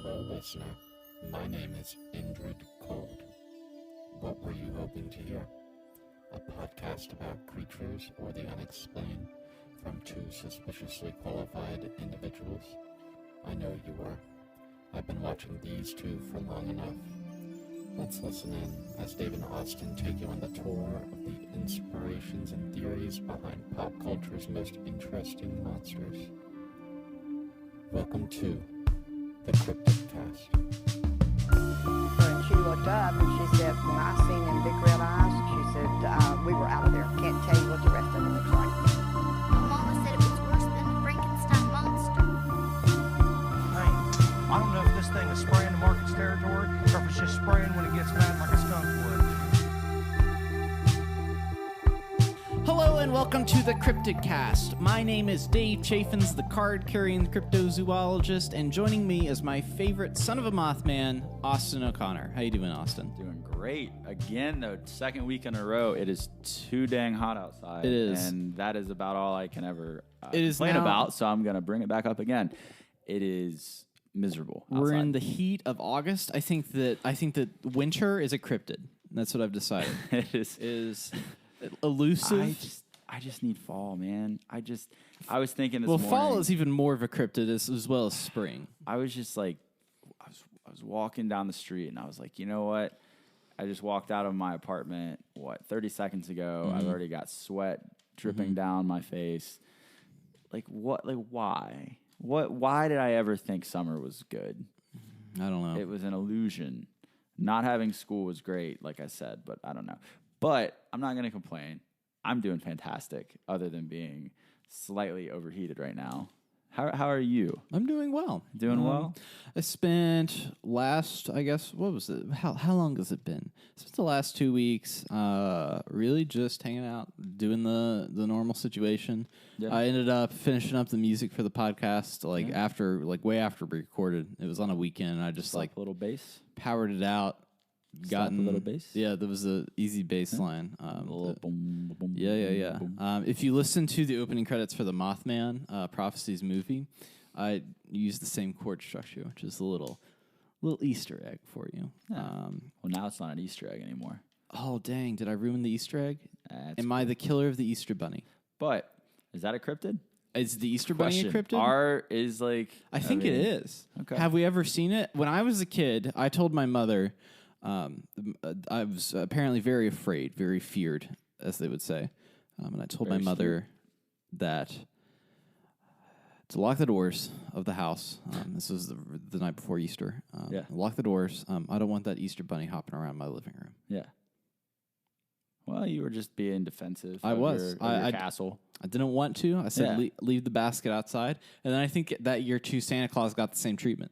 Hello, listener. My name is Indrid Cold. What were you hoping to hear? A podcast about creatures or the unexplained from two suspiciously qualified individuals? I know you were. I've been watching these two for long enough. Let's listen in as Dave and Austin take you on the tour of the inspirations and theories behind pop culture's most interesting monsters. Welcome to the Cryptid Cast. And she looked up and she said, when I seen them big red eyes, she said, we were out of there. Can't tell you what the rest of it looks like. My mama said it was worse than the Frankenstein monster. Hey, I don't know if this thing is spraying the market's territory or if it's just spraying when it gets mad like a skunk would. Hello and welcome to the Cryptid Cast. My name is Dave Chaffins, the card-carrying cryptozoologist, and joining me is my favorite son of a Mothman, Austin O'Connor. How you doing, Austin? Doing great. Again, though, second week in a row, it is too dang hot outside. It is. And that is about all I can ever It is complain now- about, so I'm going to bring it back up again. It is miserable outside. We're in the heat of August. I think that winter is a cryptid. That's what I've decided. It is. Is elusive. I just need fall, man. I was thinking this Well, morning. fall is even more of a cryptid as well as spring. I was just like, I was walking down the street and I was like, you know what? I just walked out of my apartment, 30 seconds ago. Mm-hmm. I've already got sweat dripping down my face. Like, what? Like, why? Why did I ever think summer was good? I don't know. It was an illusion. Not having school was great, like I said, but I don't know. But I'm not going to complain. I'm doing fantastic, other than being slightly overheated right now. How are you? I'm doing well. Doing well? I spent what was it? How long has it been? I spent the last 2 weeks really just hanging out, doing the normal situation. Yeah. I ended up finishing up the music for the podcast way after we recorded. It was on a weekend, and I just Slap a little bass. powered it out. Slap a little bass? Yeah, there was an easy bass line. Boom, boom, boom, Yeah. boom. If you listen to the opening credits for the Mothman Prophecies movie, I used the same chord structure, which is a little Easter egg for you. Yeah. Well, now it's not an Easter egg anymore. Oh, dang. Did I ruin the Easter egg? That's Am I the killer of the Easter bunny? But is that a cryptid? Is the Easter bunny a cryptid? I think it is. Okay. Have we ever seen it? When I was a kid, I told my mother, I was apparently very afraid, very feared, as they would say. And I told my mother that to lock the doors of the house. This was the night before Easter. Yeah. Lock the doors. I don't want that Easter bunny hopping around my living room. Yeah. Well, you were just being defensive. I of was. Your castle. I didn't want to. I said, Yeah. leave the basket outside. And then I think that year, too, Santa Claus got the same treatment.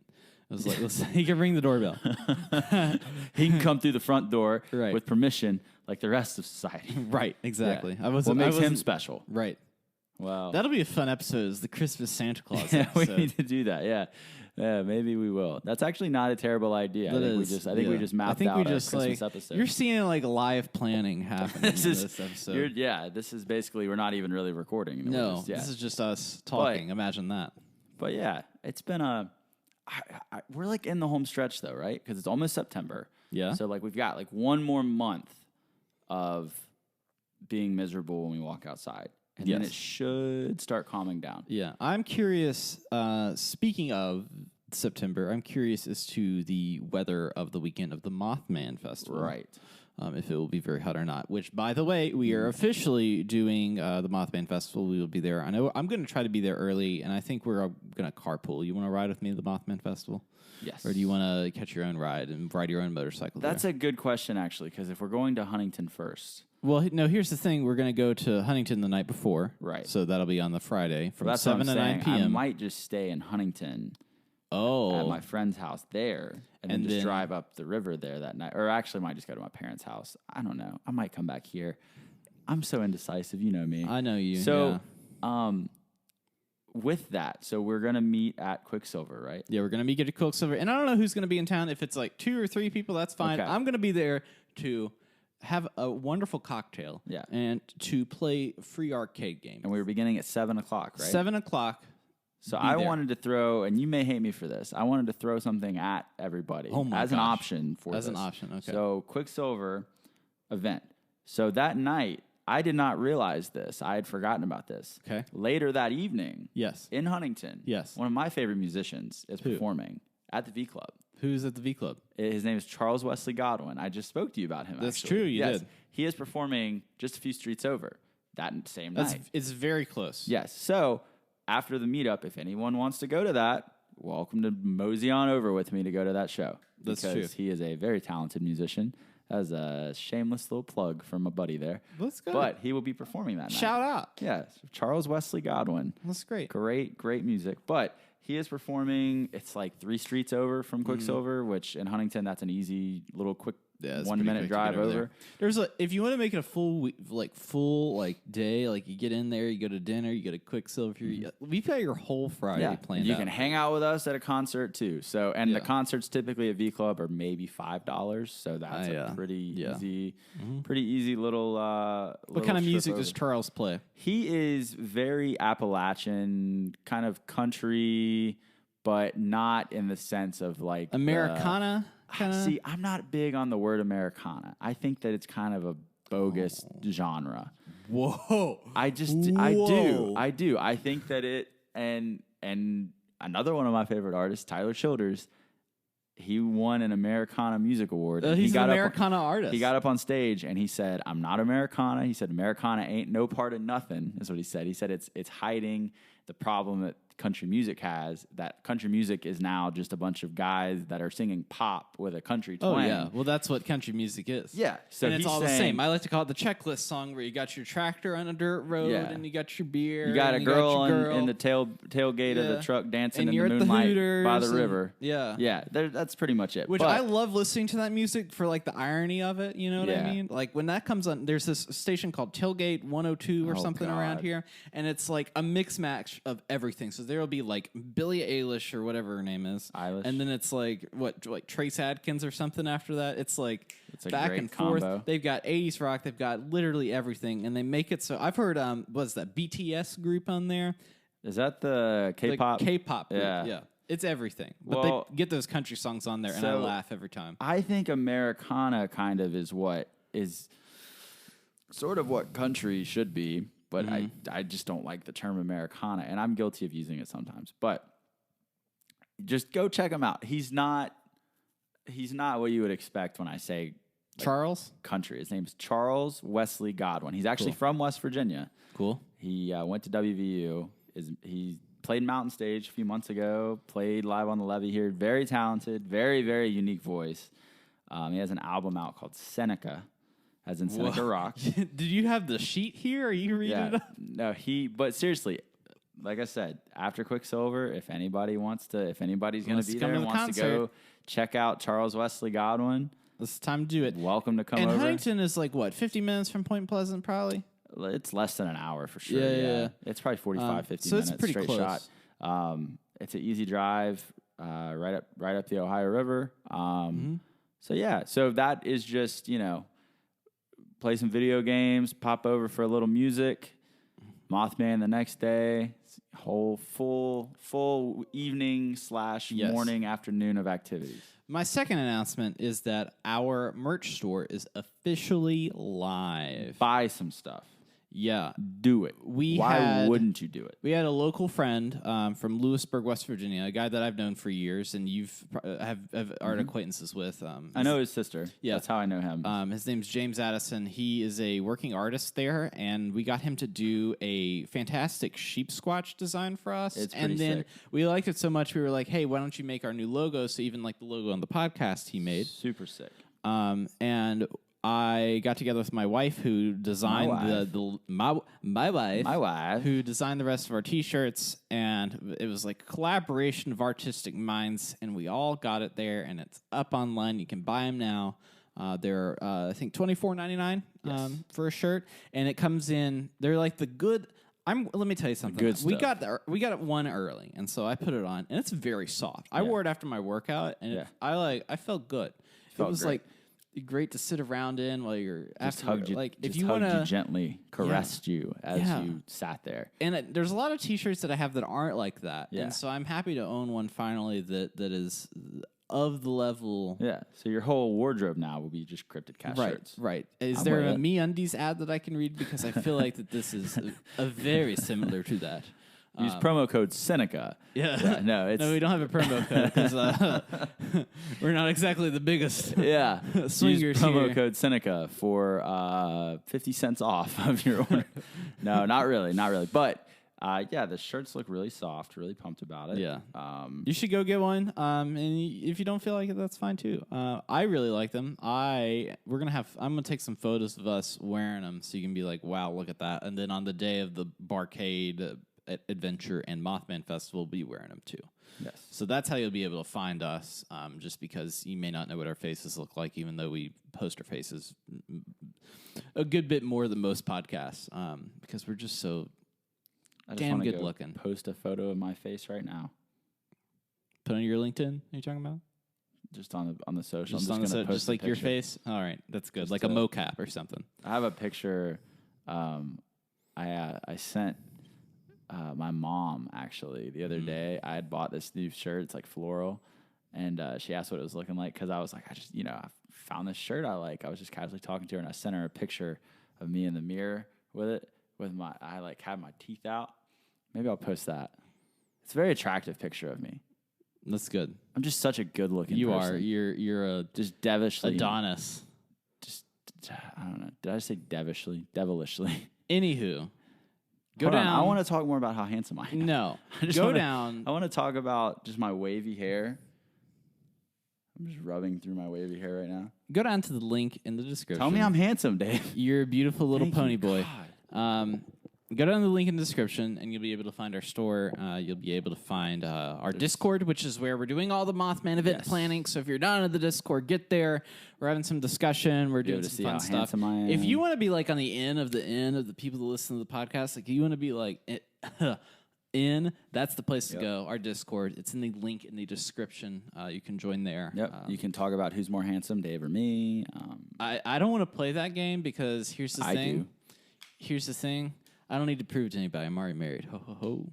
It was like, listen, he can ring the doorbell. He can come through the front door Right. with permission, like the rest of society. Right, exactly. Yeah. What makes him special? Right. Wow. That'll be a fun episode, is the Christmas Santa Claus Yeah, we episode. need to do that. Yeah, maybe we will. That's actually not a terrible idea. That I think is, we just mapped out a Christmas episode. You're seeing like live planning happening This in is this episode. this is basically we're not even really recording. No, this is just us talking. Imagine that. But yeah, it's been we're like in the home stretch though, right? Because it's almost September. Yeah. So like we've got like one more month of being miserable when we walk outside. And then Yes. it should start calming down. Yeah, I'm curious. Speaking of September, I'm curious as to the weather of the weekend of the Mothman Festival. Right. If it will be very hot or not. Which, by the way, we are officially doing the Mothman Festival. We will be there. I know I'm going to try to be there early, and I think we're going to carpool. You want to ride with me to the Mothman Festival? Yes. Or do you want to catch your own ride and ride your own motorcycle? That's there? a good question, actually, because if we're going to Huntington first. Well, no, here's the thing. We're going to go to Huntington the night before. Right. So that'll be on the Friday from That's 7 what I'm to 9 saying. p.m. I might just stay in Huntington Oh. at my friend's house there and then just drive up the river there that night. Or actually might just go to my parents' house. I don't know. I might come back here. I'm so indecisive. You know me. I know you. So, yeah. with that, so we're going to meet at Quicksilver, right? Yeah, we're going to meet at Quicksilver. And I don't know who's going to be in town. If it's like 2 or 3 people, that's fine. Okay. I'm going to be there to have a wonderful cocktail. Yeah. And to play free arcade games. And we were beginning at 7 o'clock, right? 7 o'clock. So be I there. wanted to throw, and you may hate me for this, I wanted to throw something at everybody as an option for this. As an option, okay. So Quicksilver event. So that night, I did not realize this. I had forgotten about this. Okay. Later that evening, Yes. in Huntington, Yes. one of my favorite musicians is performing at the V Club. Who's at the V Club? His name is Charles Wesley Godwin. I just spoke to you about him. That's actually. true, you Yes. did. He is performing just a few streets over that same night. It's very close. Yes. So after the meetup, if anyone wants to go to that, welcome to mosey on over with me to go to that show. That's because true. he is a very talented musician. As a shameless little plug from a buddy there. Let's go. But he will be performing that night. Shout out. Yes. Charles Wesley Godwin. That's great. Great music. But he is performing, it's like 3 streets over from Quicksilver, which in Huntington, that's an easy little quick Yeah, it's 1 pretty minute quick to get drive over. there. There's if you want to make it a full day, like you get in there, you go to dinner, you go to Quicksilver. We've got your whole Friday planned you out. can hang out with us at a concert too. So, and the concerts typically at V Club are maybe $5. So that's a pretty easy little. What kind of music does Charles play? He is very Appalachian, kind of country, but not in the sense of like Americana. See, I'm not big on the word Americana. I think that it's kind of a bogus genre. Whoa! I do. I think that it and another one of my favorite artists, Tyler Childers, he won an Americana Music Award. He's an Americana artist. He got up on stage and he said, "I'm not Americana." He said, "Americana ain't no part of nothing." That's what he said. He said it's hiding the problem that country music has, that country music is now just a bunch of guys that are singing pop with a country twang. Oh, yeah. Well, that's what country music is. Yeah. So and it's he's all the saying, same. I like to call it the checklist song where you got your tractor on a dirt road and you got your beer. You got a and girl, got your girl in the tailgate of the truck dancing and in you're the at the moonlight Hooters by the and- river. Yeah. Yeah, that's pretty much it. Which But I love listening to that music for like the irony of it. You know what I Yeah. mean? Like when that comes on, there's this station called Tailgate 102 or something around God. here. And it's like a mix match of everything. So there will be like Billie Eilish or whatever her name is. Eilish. And then it's like, like Trace Adkins or something after that. It's like a back great and forth. combo. They've got 80s rock. They've got literally everything. And they make it so I've heard, what's that, BTS group on there? Is that the K-pop? The K-pop group. Yeah. Yeah. It's everything. But Well, they get those country songs on there and I so laugh every time. I think Americana kind of is what is sort of what country should be, but I just don't like the term Americana, and I'm guilty of using it sometimes. But just go check him out. He's not what you would expect when I say Charles? country. His name's Charles Wesley Godwin. He's actually from West Virginia. Cool. He went to WVU. He played Mountain Stage a few months ago, played live on the Levee here. Very talented, very, very unique voice. He has an album out called Seneca, as in Seneca Rock. Did you have the sheet here? Are you reading it? No, but seriously, like I said, after Quicksilver, if anybody's going to be there and wants to go check out Charles Wesley Godwin, It's time to do it. welcome to come And over. Huntington is like, what, 50 minutes from Point Pleasant probably? It's less than an hour for sure. Yeah. It's probably 45, 50 so minutes it's pretty straight close. shot. It's an easy drive right up the Ohio River. So yeah, so that is just, play some video games, pop over for a little music, Mothman the next day, whole full evening / Yes. morning, afternoon of activities. My second announcement is that our merch store is officially live. Buy some stuff. Yeah. Do it. Why wouldn't you do it? We had a local friend from Lewisburg, West Virginia, a guy that I've known for years, and you've have art acquaintances with. I know his sister. Yeah. That's how I know him. His name's James Addison. He is a working artist there, and we got him to do a fantastic sheep squatch design for us. It's and pretty then sick. we liked it so much, we were like, hey, why don't you make our new logo? So even like the logo on the podcast he made. Super sick. And I got together with my wife, who designed my wife, who designed the rest of our T-shirts, and it was like a collaboration of artistic minds, and we all got it there, and it's up online. You can buy them now. They're I think $24.99 for a shirt, and it comes in. They're like the good. Let me tell you something. good We stuff. got it one early, and so I put it on, and it's very soft. I wore it after my workout, and I felt good. It Felt was great. like. great to sit around in while you're Just after, hugged you, like just if you hugged want you to. gently, caressed you as you sat there. And there's a lot of T-shirts that I have that aren't like that, Yeah. and so I'm happy to own one finally that is of the level. Yeah. So your whole wardrobe now will be just Cryptid Cast Right, shirts. right. Is I'm there with a it. MeUndies ad that I can read, because I feel like that this is a very similar to that. Use promo code Seneca. Yeah. No, it's No, we don't have a promo code because we're not exactly the biggest yeah. swingers Use promo here. code Seneca for 50 cents off of your order. No, not really, But yeah, the shirts look really soft. Really pumped about it. Yeah. You should go get one. If you don't feel like it, that's fine too. I really like them. I'm gonna take some photos of us wearing them so you can be like, wow, look at that. And then on the day of the Barcade Adventure and Mothman Festival, we'll be wearing them too. Yes. So that's how you'll be able to find us, just because you may not know what our faces look like, even though we post our faces a good bit more than most podcasts, because we're just so I just damn wanna good go looking. Post a photo of my face right now. Put on your LinkedIn. Are you talking about? Just on the social. Just I'm on just the gonna post just a like your picture. face. All right, that's good. Just like a mocap or something. I have a picture. I sent my mom actually the other day. I had bought this new shirt. It's like floral, and she asked what it was looking like because I was like, I found this shirt I like. I was just casually talking to her, and I sent her a picture of me in the mirror with it. I like had my teeth out. Maybe I'll post that. It's a very attractive picture of me. That's good. I'm just such a good looking. You person. are. You're a Just devilishly. Adonis. Just I don't know. Did I say devilishly? Devilishly. Anywho, go Hold on, down. I want to talk more about how handsome I am. No, I just go wanna- down. I want to talk about just my wavy hair. I'm just rubbing through my wavy hair right now. Go down to the link in the description. Tell me I'm handsome, Dave. You're a beautiful little Thank pony you, boy. God. Go down to the link in the description, and you'll be able to find our store. You'll be able to find our Discord, which is where we're doing all the Mothman event Yes. planning. So if you're not in the Discord, get there. We're having some discussion. We're doing able to some see fun how stuff. handsome I am. If you want to be like on the end of the people that listen to the podcast, like you want to be like that's the place to go. Our Discord. It's in the link in the description. You can join there. Yep. You can talk about who's more handsome, Dave or me. I don't want to play that game because here's the I thing. do. Here's the thing. I don't need to prove to anybody. I'm already married. Ho, ho, ho.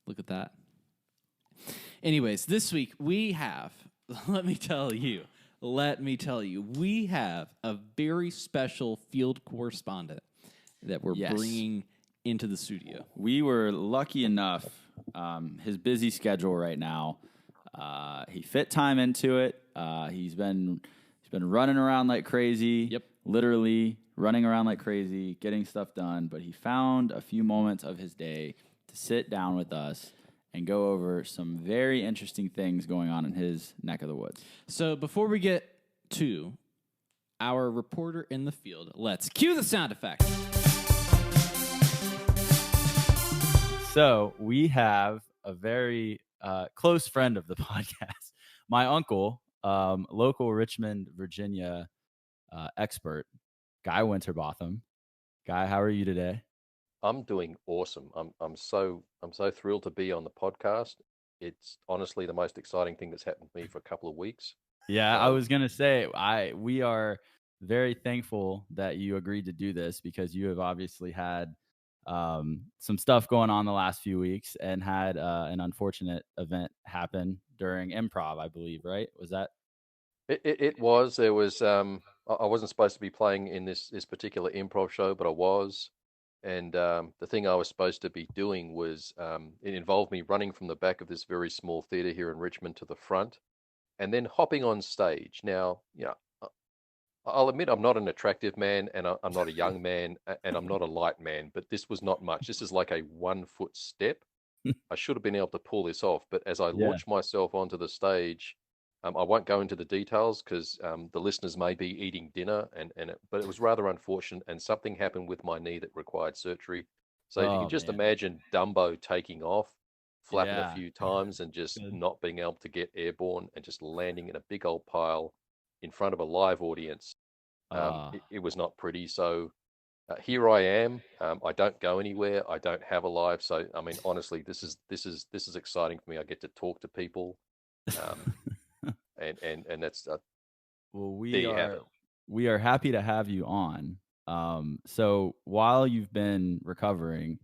Look at that. Anyways, this week we have, let me tell you, we have a very special field correspondent that we're Yes. bringing into the studio. We were lucky enough. His busy schedule right now. He fit time into it. He's been running around like crazy. Yep. Literally running around like crazy, getting stuff done. But he found a few moments of his day to sit down with us and go over some very interesting things going on in his neck of the woods. So before we get to our reporter in the field, let's cue the sound effect. So we have a very close friend of the podcast, my uncle, local Richmond, Virginia expert, Guy Winterbotham. Guy, how are you today? I'm doing awesome. I'm so thrilled to be on the podcast. It's honestly the most exciting thing that's happened to me for a couple of weeks. Yeah, I was gonna say we are very thankful that you agreed to do this because you have obviously had some stuff going on the last few weeks and had an unfortunate event happen during improv, I believe, right? Was that? It was. There was. I wasn't supposed to be playing in this particular improv show, but I was. And the thing I was supposed to be doing was it involved me running from the back of this very small theater here in Richmond to the front, and then hopping on stage. Now, I'll admit I'm not an attractive man, and I'm not a young man, and I'm not a light man. But this was not much. This is like a 1 foot step. I should have been able to pull this off, but as I launched myself onto the stage. I won't go into the details because the listeners may be eating dinner, but it was rather unfortunate, and something happened with my knee that required surgery. So if you can just imagine Dumbo taking off, flapping a few times, and just not being able to get airborne, and just landing in a big old pile in front of a live audience. It was not pretty. So here I am. I don't go anywhere. I don't have a life. So I mean, honestly, this is exciting for me. I get to talk to people. And that's Well, There you have it. we are happy to have you on. So while you've been recovering,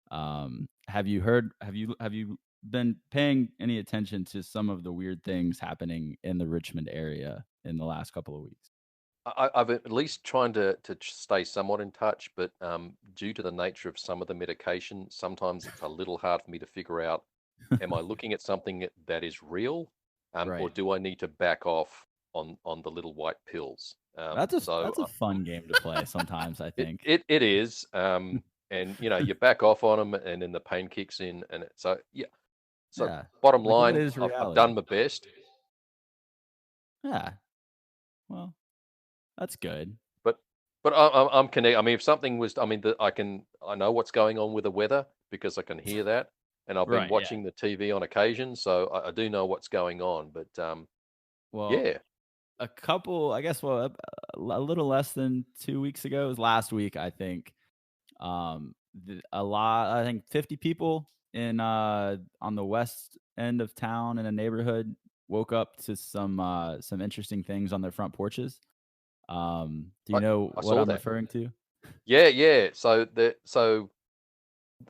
have you been paying any attention to some of the weird things happening in the Richmond area in the last couple of weeks? I've at least trying to stay somewhat in touch, but due to the nature of some of the medication, sometimes it's a little hard for me to figure out, am I looking at something that is real, or Right. do I need to back off on the little white pills? That's a fun game to play sometimes, I think. It is, and you back off on them, and then the pain kicks in, and so yeah. So Yeah. bottom Like, what line, is I've reality? done my best, Yeah. Well, that's good. but I'm connected. I mean, if something was, I mean, I know what's going on with the weather because I can hear that, and I've been Right, yeah. watching the TV on occasion, so I do know what's going on. But Well, yeah, a couple, I guess, a little less than 2 weeks ago, it was last week, I think. I think 50 people in on the west end of town in a neighborhood woke up to some interesting things on their front porches. Do you know I what saw I'm that. referring to? Yeah. So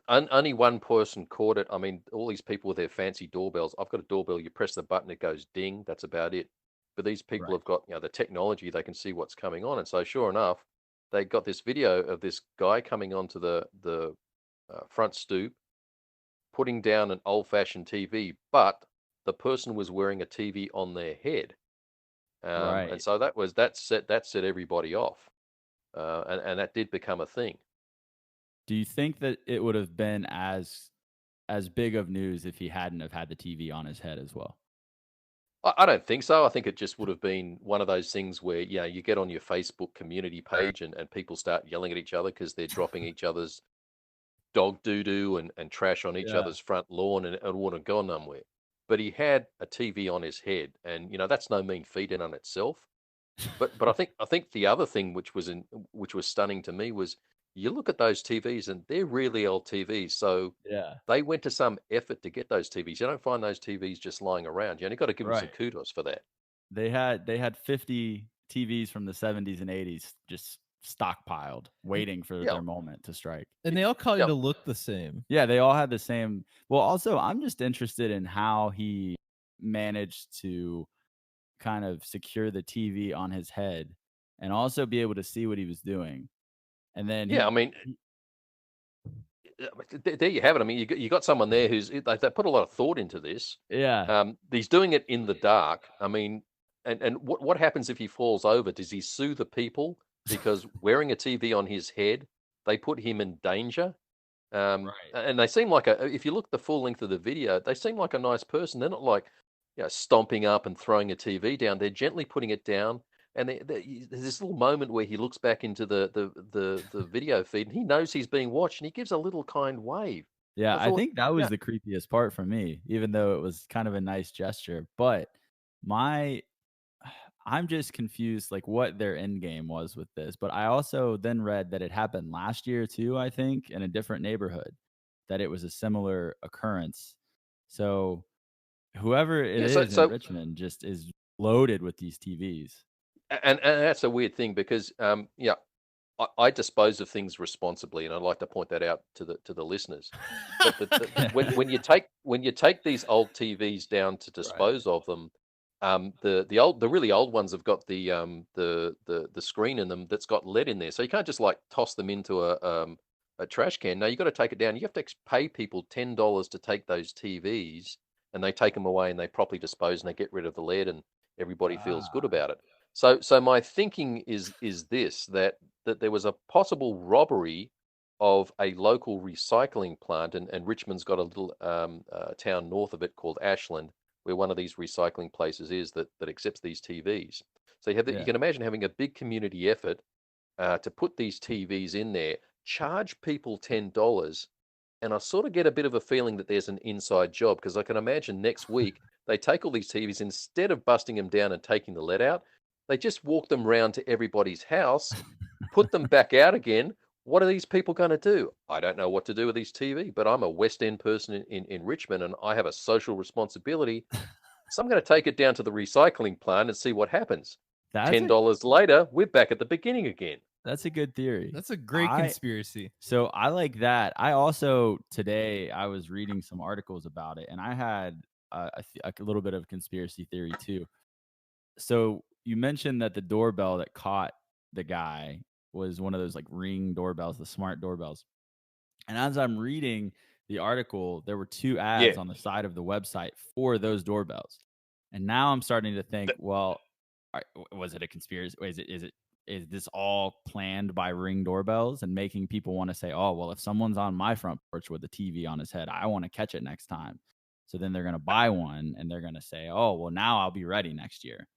only one person caught it. I mean, all these people with their fancy doorbells. I've got a doorbell. You press the button, it goes ding. That's about it. But these people Right. have got the technology. They can see what's coming on, and so sure enough, they got this video of this guy coming onto the front stoop, putting down an old-fashioned TV, but the person was wearing a TV on their head, and Right. so that set everybody off, and that did become a thing. Do you think that it would have been as big of news if he hadn't have had the TV on his head as well? I don't think so. I think it just would have been one of those things where, you get on your Facebook community page and people start yelling at each other because they're dropping each other's dog doo-doo and trash on each Yeah. other's front lawn and it wouldn't go nowhere. But he had a TV on his head, and that's no mean feat in on itself. But I think the other thing which was stunning to me was you look at those TVs and they're really old TVs. So Yeah. they went to some effort to get those TVs. You don't find those TVs just lying around. You only got to give them some Right. kudos for that. They had 50 TVs from the 70s and 80s just stockpiled, waiting for Yeah. their moment to strike. And they all kind Yep. of look the same. Yeah, they all had the same. Well, also, I'm just interested in how he managed to kind of secure the TV on his head and also be able to see what he was doing. And then Yeah, I mean, there you have it. I mean, you got someone there they put a lot of thought into this. yeah, He's doing it in the dark. I mean, and what happens if he falls over? Does he sue the people because wearing a TV on his head, they put him in danger? right. And they seem like if you look at the full length of the video, they seem like a nice person. They're not like stomping up and throwing a TV down. They're gently putting it down. And there's this little moment where he looks back into the video feed and he knows he's being watched and he gives a little kind wave. Yeah, I I thought, think that was yeah, the creepiest part for me, even though it was kind of a nice gesture. But I'm just confused, like what their end game was with this. But I also then read that it happened last year too, I think, in a different neighborhood, that it was a similar occurrence. So whoever it yeah. is So in Richmond just is loaded with these TVs. and that's a weird thing because I dispose of things responsibly, and I'd like to point that out to the listeners. But when you take these old TVs down to dispose of them, the really old ones have got the screen in them that's got lead in there, so you can't just like toss them into a trash can. No, you got to take it down. You have to pay people $10 to take those TVs, and they take them away and they properly dispose and they get rid of the lead, and everybody feels good about it. So my thinking is this that there was a possible robbery of a local recycling plant, and Richmond's got a little town north of it called Ashland, where one of these recycling places is that accepts these TVs. So you Yeah. can imagine having a big community effort to put these TVs in there, charge people $10, and I sort of get a bit of a feeling that there's an inside job because I can imagine next week they take all these TVs, instead of busting them down and taking the lead out, they just walk them round to everybody's house, put them back out again. What are these people going to do? I don't know what to do with these TV, but I'm a West End person in Richmond and I have a social responsibility. So I'm going to take it down to the recycling plant and see what happens. $10 later, we're back at the beginning again. That's a good theory. That's a great conspiracy. So I like that. I also today I was reading some articles about it, and I had a little bit of conspiracy theory too. So you mentioned that the doorbell that caught the guy was one of those like Ring doorbells, the smart doorbells. And as I'm reading the article, there were 2 ads on the side of the website for those doorbells. And now I'm starting to think, well, was it a conspiracy? Is this all planned by Ring doorbells and making people want to say, oh, well, if someone's on my front porch with a TV on his head, I want to catch it next time. So then they're going to buy one and they're going to say, oh, well, now I'll be ready next year.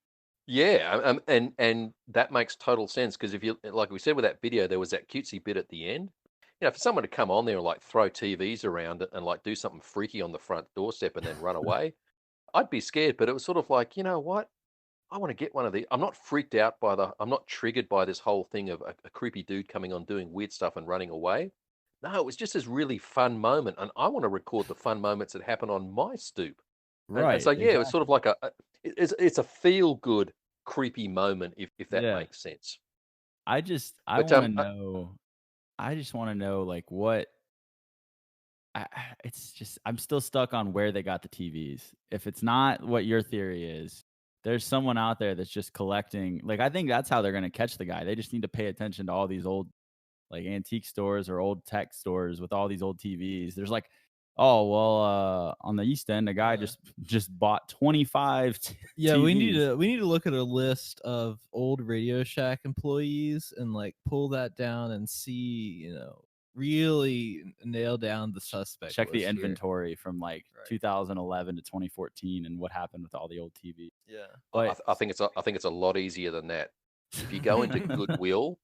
Yeah, and that makes total sense, because if you, like we said with that video, there was that cutesy bit at the end. You know, for someone to come on there and like throw TVs around it and like do something freaky on the front doorstep and then run away, I'd be scared. But it was sort of like, you know what? I want to get one of these. I'm not freaked out I'm not triggered by this whole thing of a creepy dude coming on doing weird stuff and running away. No, it was just this really fun moment, and I want to record the fun moments that happen on my stoop. And so yeah, it was sort of like it's a feel good creepy moment, if that makes sense. I just want to know like what. It's just I'm still stuck on where they got the TVs. If it's not what your theory is, there's someone out there that's just collecting. Like, I think that's how they're going to catch the guy. They just need to pay attention to all these old like antique stores or old tech stores with all these old TVs. There's like, oh, well, on the East End, a guy just bought 25 Yeah, TVs. we need to look at a list of old Radio Shack employees and like pull that down and see, really nail down the suspect. Check the inventory from like 2011 to 2014 and what happened with all the old TVs. Yeah, but I think it's a lot easier than that. If you go into Goodwill,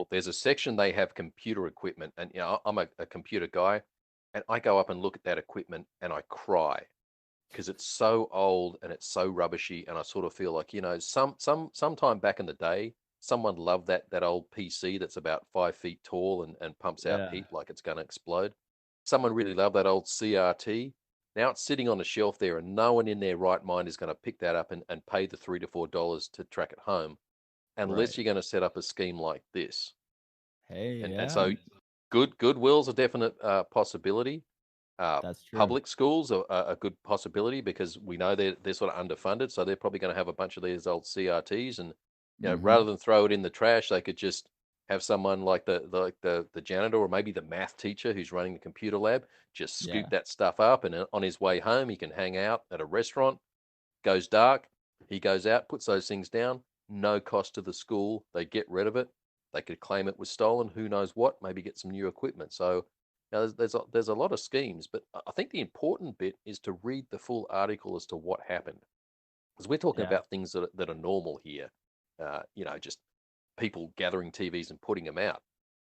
there's a section they have computer equipment, and I'm a computer guy, and I go up and look at that equipment and I cry because it's so old and it's so rubbishy, and I sort of feel like sometime back in the day, someone loved that old PC that's about 5 feet tall and pumps out heat like it's going to explode. Someone really loved that old CRT. Now it's sitting on a shelf there, and no one in their right mind is going to pick that up and pay the $3 to $4 to track it home, unless you're going to set up a scheme like this. And so Goodwill's a definite possibility. That's true. Public schools are a good possibility, because we know they're sort of underfunded, so they're probably going to have a bunch of these old CRTs, and rather than throw it in the trash, they could just have someone like the janitor, or maybe the math teacher who's running the computer lab, just scoop that stuff up, and on his way home he can hang out at a restaurant. Goes dark, he goes out, puts those things down, no cost to the school. They get rid of it. They could claim it was stolen. Who knows what? Maybe get some new equipment. So there's a lot of schemes, but I think the important bit is to read the full article as to what happened, because we're talking about things that are normal here. Just people gathering TVs and putting them out.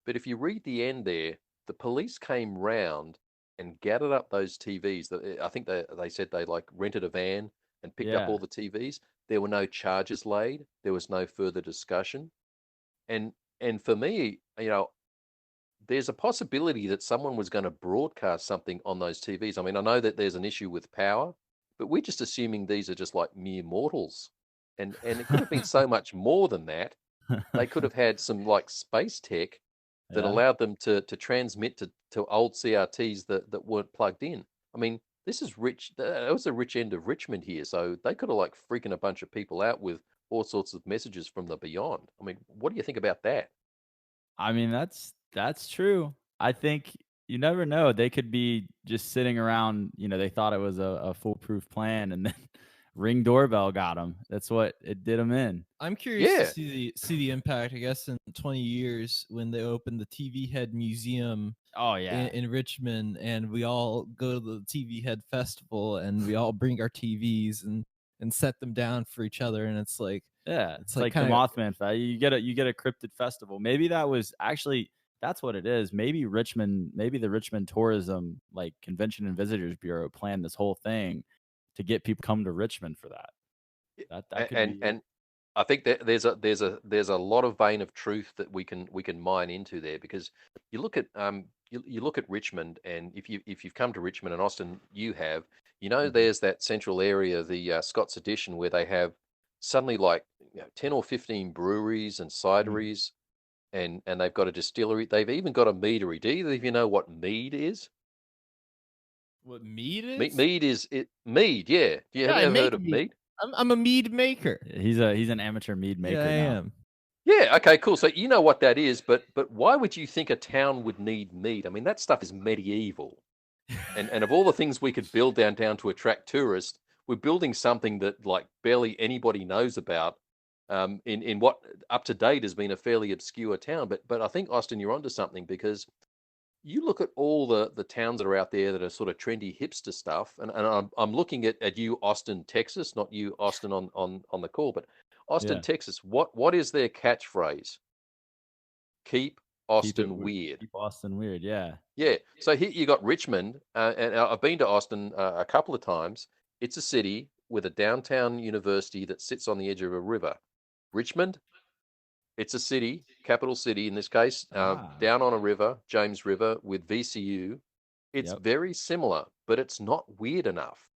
But if you read the end there, the police came round and gathered up those TVs. I think they said they like rented a van and picked up all the TVs. There were no charges laid. There was no further discussion. And for me, there's a possibility that someone was going to broadcast something on those TVs. I mean, I know that there's an issue with power, but we're just assuming these are just like mere mortals. And it could have been so much more than that. They could have had some like space tech that allowed them to transmit to old CRTs that weren't plugged in. I mean, this is rich. That was the rich end of Richmond here. So they could have like freaking a bunch of people out with all sorts of messages from the beyond. I mean, what do you think about that? I mean, that's true. I think you never know. They could be just sitting around, they thought it was a foolproof plan, and then Ring doorbell got them. That's what it did them in. I'm curious to see the impact, I guess, in 20 years when they open the TV Head Museum. Oh yeah, in Richmond, and we all go to the TV Head Festival, and we all bring our TVs and set them down for each other, and it's like it's like the Mothman Fest. You get a Cryptid festival. Maybe that was actually that's what it is. Maybe the Richmond Tourism like Convention and Visitors Bureau planned this whole thing to get people come to Richmond for that. That could be. And I think that there's a lot of vein of truth that we can mine into there, because you look at you look at Richmond, and if you've come to Richmond and Austin, you have there's that central area, the Scots Addition, where they have suddenly like 10 or 15 breweries and cideries, and they've got a distillery. They've even got a meadery. Do either of you know what mead is? What mead is? Mead is it? Mead, yeah. You Yeah, I ever make heard of mead. mead? I'm a mead maker. He's an amateur mead maker Yeah, I now. am. Yeah, okay, cool. So you know what that is, but why would you think a town would need mead? I mean, that stuff is medieval. And of all the things we could build downtown to attract tourists, we're building something that like barely anybody knows about. In what up to date has been a fairly obscure town. But I think Austin, you're onto something, because you look at all the towns that are out there that are sort of trendy hipster stuff, and I'm looking at you, Austin, Texas, not you, Austin, on the call, but Austin, Yeah. Texas. What is their catchphrase? Keep Austin we- weird. Keep Austin weird. Yeah. Yeah. So here you got Richmond, and I've been to Austin a couple of times. It's a city with a downtown university that sits on the edge of a river. Richmond, it's a city, capital city in this case, down on a river, James River, with VCU. It's Yep. very similar, but it's not weird enough.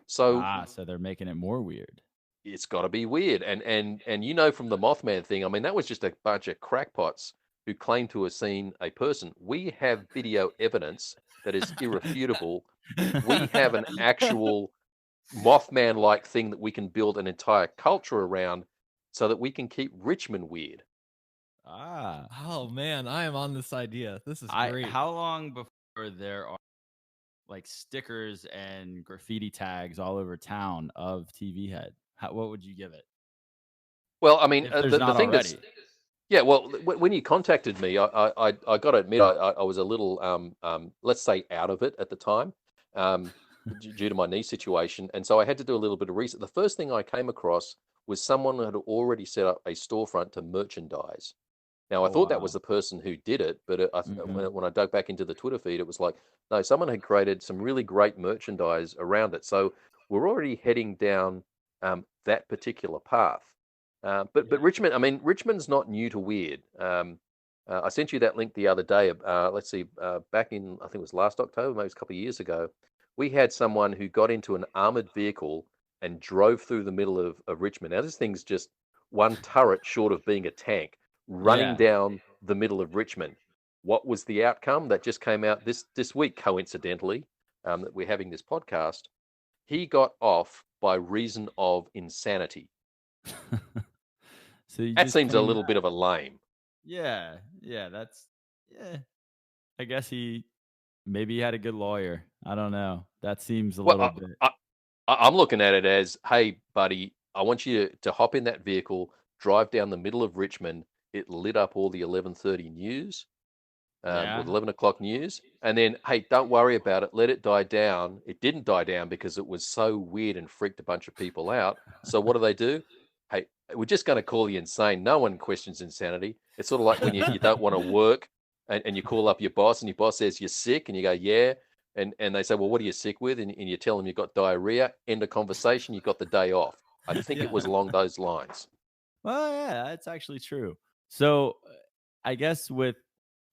So So they're making it more weird. it's got to be weird. And you know, from the Mothman thing, I mean, that was just a bunch of crackpots who claimed to have seen a person. We have video evidence that is irrefutable. We have an actual Mothman-like thing that we can build an entire culture around, so that we can keep Richmond weird. Oh man, I am on this idea. This is great. How long before there are like stickers and graffiti tags all over town of TV Head? What would you give it? Well, I mean, If there's the not thing already. that's yeah. Well, when you contacted me, I got to admit I was a little let's say out of it at the time, due to my knee situation, and so I had to do a little bit of research. The first thing I came across was someone who had already set up a storefront to merchandise. Now, I thought that was the person who did it, but when I dug back into the Twitter feed, it was like, no, someone had created some really great merchandise around it. So we're already heading down that particular path. But Richmond, I mean, Richmond's not new to weird. I sent you that link the other day. Let's see, back in, I think it was last October, maybe it was a couple of years ago, we had someone who got into an armored vehicle and drove through the middle of Richmond. Now, this thing's just one turret short of being a tank, running down the middle of Richmond. What was the outcome? That just came out this week, coincidentally, that we're having this podcast. He got off by reason of insanity. So that seems a little bit of a lame. Yeah, I guess maybe he had a good lawyer. I don't know. That seems a little bit. I'm looking at it as, hey, buddy, I want you to hop in that vehicle, drive down the middle of Richmond. It lit up all the 11:30 news, with 11 o'clock news. And then, hey, don't worry about it. Let it die down. It didn't die down because it was so weird and freaked a bunch of people out. So what do? Hey, we're just going to call you insane. No one questions insanity. It's sort of like when you don't want to work and you call up your boss and your boss says you're sick and you go, yeah. And they say, well, what are you sick with? And you tell them you've got diarrhea. End of conversation. You got the day off. I think it was along those lines. Well, yeah, that's actually true. So I guess with,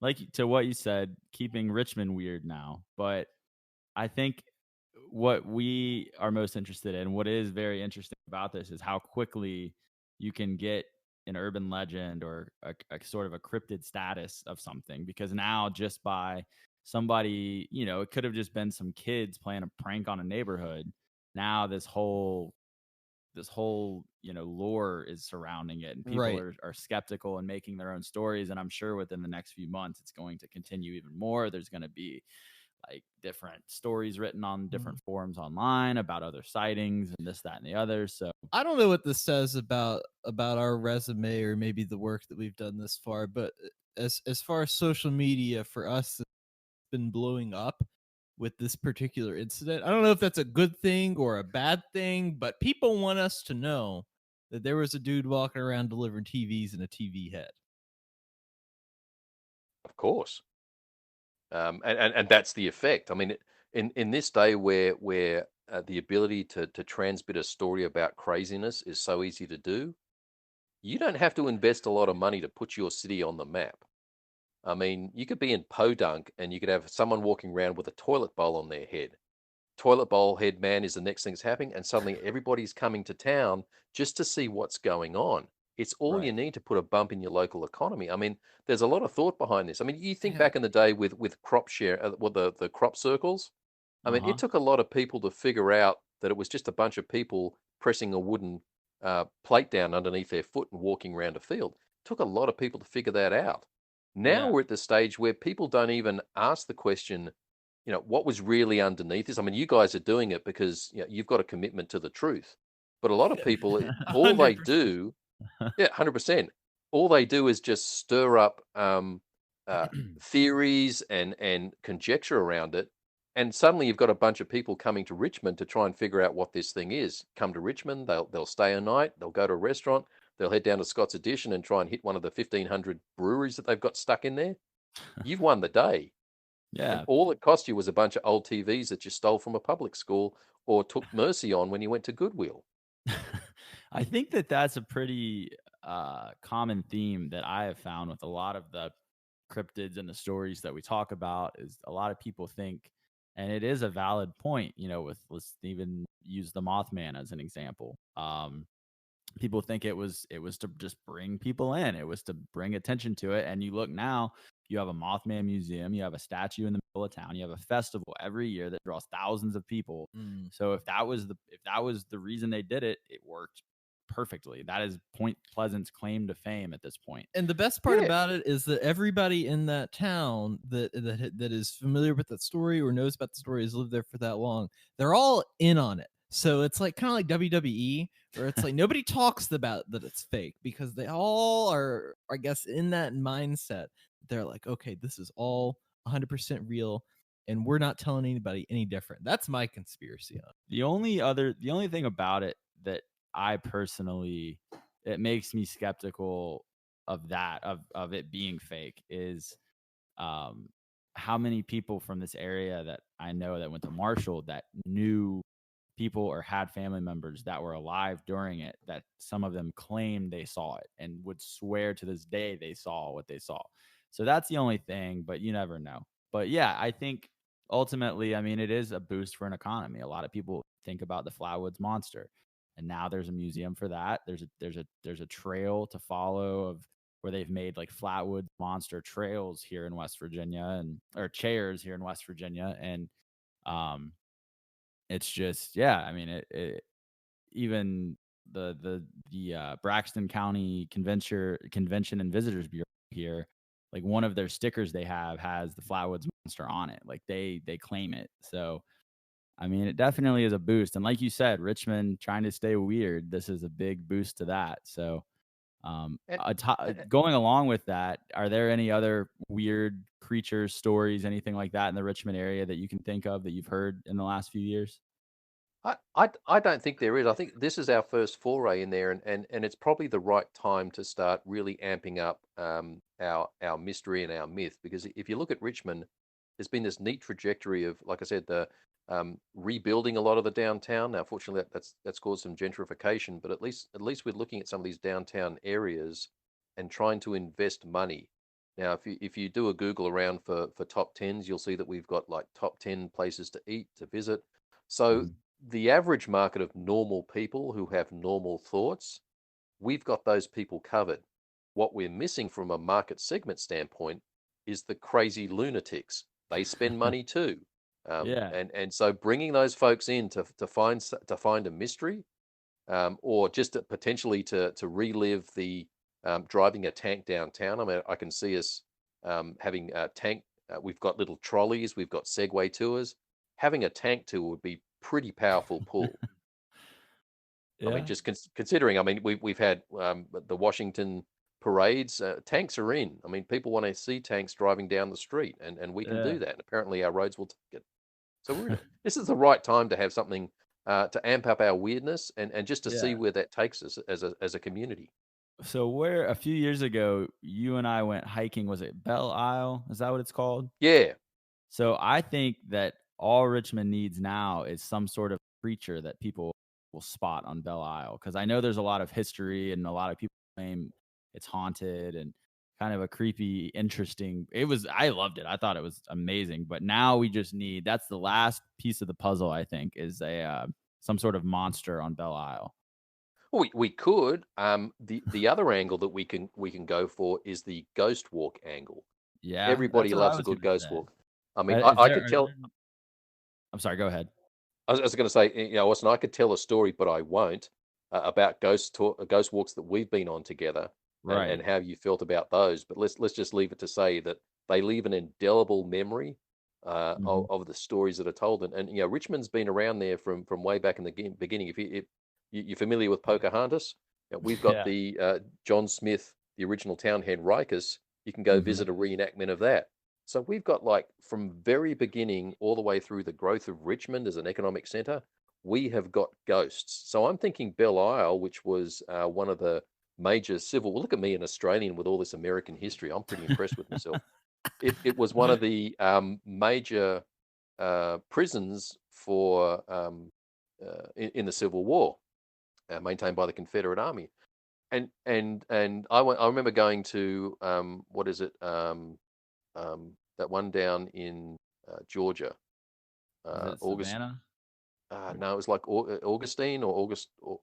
like, to what you said, keeping Richmond weird now, but I think what we are most interested in, what is very interesting about this, is how quickly you can get an urban legend or a sort of a cryptid status of something, because now just by somebody, it could have just been some kids playing a prank on a neighborhood. Now this whole lore is surrounding it, and people are skeptical and making their own stories. And I'm sure within the next few months it's going to continue even more. There's going to be like different stories written on different forums online about other sightings and this, that, and the other. So I don't know what this says about our resume or maybe the work that we've done this far, but as far as social media for us, it's been blowing up with this particular incident. I don't know if that's a good thing or a bad thing, but people want us to know that there was a dude walking around delivering TVs in a TV head. Of course. And that's the effect. I mean, in this day where the ability to transmit a story about craziness is so easy to do, you don't have to invest a lot of money to put your city on the map. I mean, you could be in Podunk and you could have someone walking around with a toilet bowl on their head. toilet bowl head man is the next thing that's happening, and suddenly everybody's coming to town just to see what's going on. It's all you Right. need to put a bump in your local economy. I mean, there's a lot of thought behind this. I mean, you think Yeah. back in the day with crop share, well, the crop circles. I mean, Uh-huh. it took a lot of people to figure out that it was just a bunch of people pressing a wooden plate down underneath their foot and walking around a field. It took a lot of people to figure that out. Now Yeah. we're at the stage where people don't even ask the question, what was really underneath this? I mean, you guys are doing it because you've got a commitment to the truth. But a lot of people, all they 100%. do, yeah, 100%, all they do is just stir up theories and conjecture around it. And suddenly you've got a bunch of people coming to Richmond to try and figure out what this thing is. Come to Richmond, they'll stay a night, they'll go to a restaurant, they'll head down to Scott's Addition and try and hit one of the 1,500 breweries that they've got stuck in there. You've won the day. And Yeah. all it cost you was a bunch of old TVs that you stole from a public school or took mercy on when you went to Goodwill. I think that that's a pretty common theme that I have found with a lot of the cryptids and the stories that we talk about is a lot of people think, and it is a valid point, let's even use the Mothman as an example. People think it was to just bring people in. It was to bring attention to it. And you look now, you have a Mothman museum, you have a statue in the middle of town, you have a festival every year that draws thousands of people. So if that was the reason they did it, it worked perfectly. That is Point Pleasant's claim to fame at this point. And the best part Yeah. about it is that everybody in that town that is familiar with that story or knows about the story, has lived there for that long, they're all in on it. So it's like kind of like WWE, where it's like nobody talks about that it's fake because they all are, I guess, in that mindset. They're like, okay, this is all 100% real, and we're not telling anybody any different. That's my conspiracy on it. The only thing about it that I personally, it makes me skeptical of that, of it being fake, is how many people from this area that I know that went to Marshall that knew people or had family members that were alive during it, that some of them claimed they saw it and would swear to this day they saw what they saw. So that's the only thing, but you never know. But yeah, I think ultimately, I mean, it is a boost for an economy. A lot of people think about the Flatwoods Monster, and now there's a museum for that. There's a trail to follow of where they've made like Flatwoods Monster trails here in West Virginia, or chairs here in West Virginia, and it's just, yeah, I mean, it even the Braxton County Convention and Visitors Bureau here, like one of their stickers they have has the Flatwoods Monster on it. Like they claim it. So I mean, it definitely is a boost. And like you said, Richmond trying to stay weird, this is a big boost to that. So And, going along with that, are there any other weird creatures, stories, anything like that in the Richmond area that you can think of that you've heard in the last few years? I don't think there is. I think this is our first foray in there, and it's probably the right time to start really amping up our mystery and our myth. Because if you look at Richmond, there's been this neat trajectory of, like I said, the rebuilding a lot of the downtown. Now, fortunately, that's caused some gentrification, but at least we're looking at some of these downtown areas and trying to invest money. Now, if you do a Google around for top tens, you'll see that we've got like top 10 places to eat, to visit. So the average market of normal people who have normal thoughts, we've got those people covered. What we're missing from a market segment standpoint is the crazy lunatics. They spend money too. Yeah. And so bringing those folks in to find a mystery, or just potentially to relive the driving a tank downtown. I mean, I can see us having a tank. We've got little trolleys. We've got Segway tours. Having a tank tour would be pretty powerful pull. I mean, just considering, I mean, we've had the Washington parades. Tanks are in. I mean, people want to see tanks driving down the street, and we can do that. And apparently, our roads will take it. So this is the right time to have something to amp up our weirdness and just to see where that takes us as a community. So where a few years ago, you and I went hiking, was it Belle Isle? Is that what it's called? Yeah. So I think that all Richmond needs now is some sort of creature that people will spot on Belle Isle. Because I know there's a lot of history and a lot of people claim it's haunted. And kind of a creepy, interesting. I loved it. I thought it was amazing. But now we just need, that's the last piece of the puzzle, I think, is some sort of monster on Belle Isle. We could. The other angle that we can go for is the ghost walk angle. Yeah, Everybody that's what I loves a was good gonna ghost say. walk. I mean, Is I there- could are tell. there- I'm sorry, go ahead. I was going to say, Austin, I could tell a story, but I won't, about ghost walks that we've been on together, Right. and how you felt about those. But let's just leave it to say that they leave an indelible memory Mhm. of the stories that are told. And Richmond's been around there from way back in the beginning. If you're familiar with Pocahontas, we've got Yeah. the John Smith, the original townhead Rikus. You can go Mhm. visit a reenactment of that. So we've got, like, from very beginning all the way through the growth of Richmond as an economic center, we have got ghosts. So I'm thinking Belle Isle, which was one of the major civil. Well, look at me, an Australian with all this American history. I'm pretty impressed with myself. It was one of the major prisons for in the Civil War, maintained by the Confederate Army. And I remember going to what is it? That one down in Georgia, Is it August. Savannah? No, it was like Augustine or August. Can't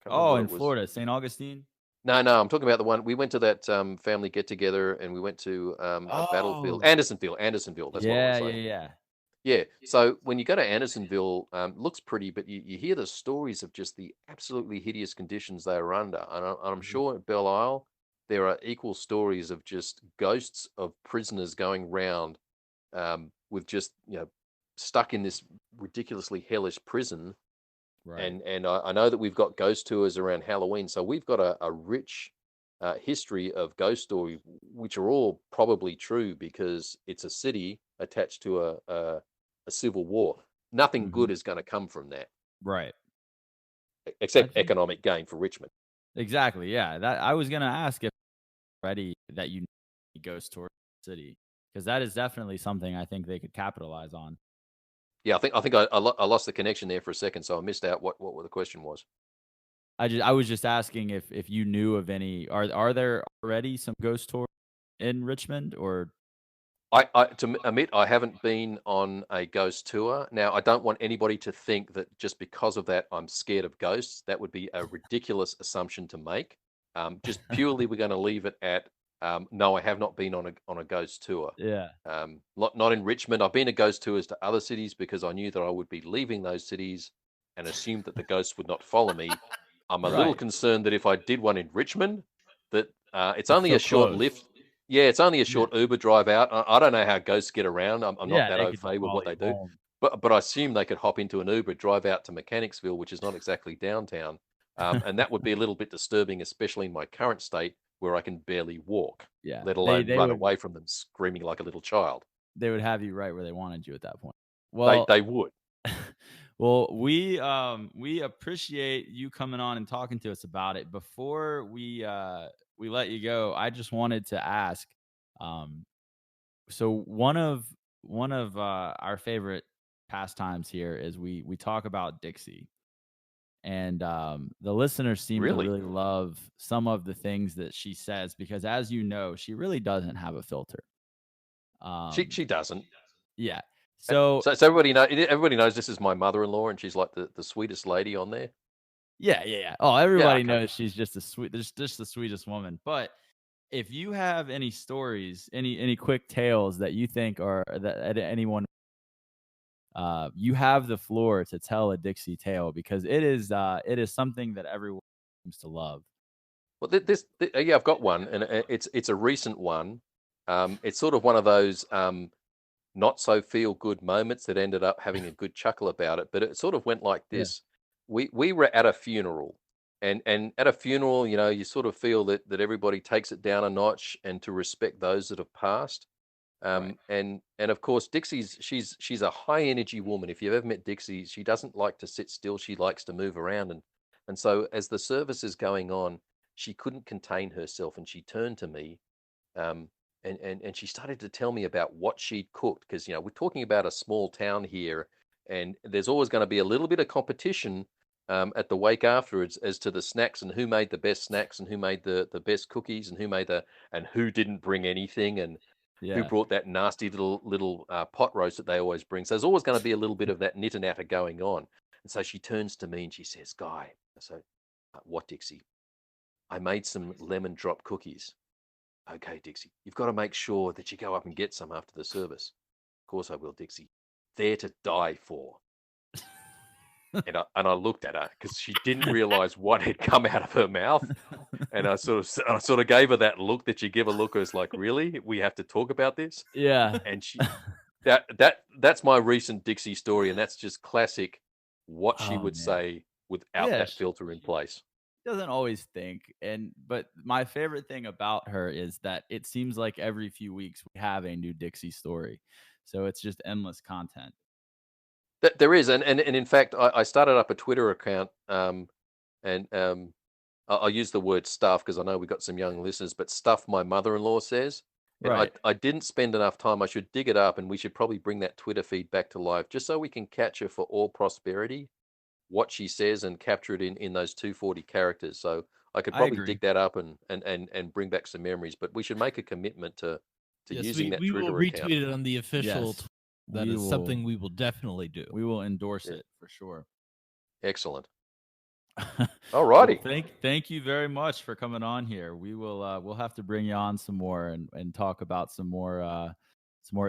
remember Oh, what in it was. Florida, St. Augustine. No, I'm talking about the one we went to, that family get together, and we went to a battlefield, Oh, Andersonville. That's what I was yeah, yeah, saying. yeah. Yeah. So when you go to Andersonville, looks pretty, but you hear the stories of just the absolutely hideous conditions they were under. And I'm Mhm. sure at Belle Isle, there are equal stories of just ghosts of prisoners going round, with just, stuck in this ridiculously hellish prison. Right. And I know that we've got ghost tours around Halloween. So we've got a rich history of ghost story, which are all probably true because it's a city attached to a civil war. Nothing good Mhm. is going to come from that, Right. I except think economic gain for Richmond. exactly. Yeah. That I was gonna ask if already that you ghost tour the city, because that is definitely something I think they could capitalize on. Yeah, I lost the connection there for a second, so I missed out what the question was. I was just asking if you knew of any. Are there already some ghost tours in Richmond or To admit, I haven't been on a ghost tour. Now, I don't want anybody to think that just because of that, I'm scared of ghosts. That would be a ridiculous assumption to make. Just purely, we're going to leave it at no. I have not been on a ghost tour. yeah. Not in Richmond. I've been to ghost tours to other cities because I knew that I would be leaving those cities, and assumed that the ghosts would not follow me. I'm a little Right. concerned that if I did one in Richmond, that it's It's only so a short close. lift. Yeah, it's only a Yeah. short Uber drive out. I don't know how ghosts get around. I'm not Yeah, that they au could just fait with follow what they you do. home. But I assume they could hop into an Uber, drive out to Mechanicsville, which is not exactly downtown. And that would be a little bit disturbing, especially in my current state where I can barely walk, Yeah. let They alone they run would away from them screaming like a little child. they would have you right where they wanted you at that point. They Well, they would. well, we appreciate you coming on and talking to us about it. Before we let you go, I just wanted to ask, um, so one of our favorite pastimes here is we talk about Dixie, and the listeners seem to Really? really love some of the things that she says because, as you know, she really doesn't have a filter. She Um, doesn't. yeah. And So so everybody knows this is my mother-in-law, and she's like the sweetest lady on there. yeah, yeah, yeah. Oh, Yeah, everybody okay. knows she's just the sweetest woman. But if you have any stories, any quick tales that you think are that anyone, you have the floor to tell a Dixie tale because it is something that everyone seems to love. Well, yeah, I've got one, and it's a recent one. It's sort of one of those not so feel good moments that ended up having a good chuckle about it. But it sort of went like Yeah. this: we were at a funeral, and at a funeral, you sort of feel that everybody takes it down a notch, and to respect those that have passed. Right. And of course, she's a high energy woman. If you've ever met Dixie, she doesn't like to sit still. She likes to move around, and so as the service is going on, she couldn't contain herself, and she turned to me, um, and she started to tell me about what she'd cooked, because we're talking about a small town here, and there's always going to be a little bit of competition at the wake afterwards as to the snacks and who made the best snacks and who made the best cookies and who didn't bring anything and who brought that nasty little pot roast that they always bring. So there's always going to be a little bit of that knit and natter going on. And so she turns to me and she says, "Guy," so what, Dixie? "I made some lemon drop cookies." "Okay, Dixie, you've got to make sure that you go up and get some after the service." "Of course I will, Dixie. They're to die for." And I looked at her because she didn't realize what had come out of her mouth, and I sort of gave her that look that you give a looker. Like, really, we have to talk about this? Yeah. And she that's my recent Dixie story, and that's just classic. What she would say without that filter in place. Doesn't always think, but my favorite thing about her is that it seems like every few weeks we have a new Dixie story, so it's just endless content. There is, and in fact, I started up a Twitter account, and I'll use the word stuff because I know we've got some young listeners, but stuff my mother-in-law says. And Right. I didn't spend enough time. I should dig it up, and we should probably bring that Twitter feed back to life just so we can catch her for all prosperity, what she says, and capture it in those 240 characters. So I could probably dig that up and bring back some memories. But we should make a commitment to using that we Twitter will account. retweet it on the official. That is something we will definitely do. We will endorse it for sure. Excellent. All righty. Well, thank you very much for coming on here. We will we'll have to bring you on some more and talk about some more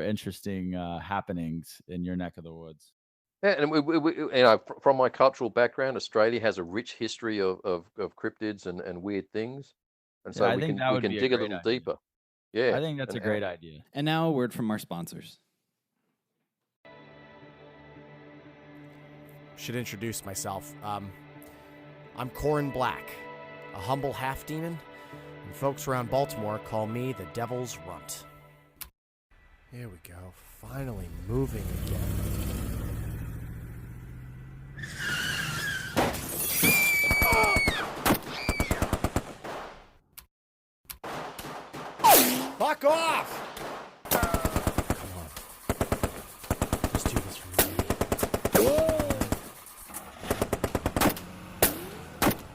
interesting happenings in your neck of the woods. Yeah, and from my cultural background, Australia has a rich history of cryptids and weird things, and so we can dig a little deeper. Yeah, I think that's a great idea. And now a word from our sponsors. Should introduce myself. I'm Corin Black, a humble half-demon, and folks around Baltimore call me the Devil's Runt. Here we go, finally moving again. Fuck off! Come on. Let's do this for me.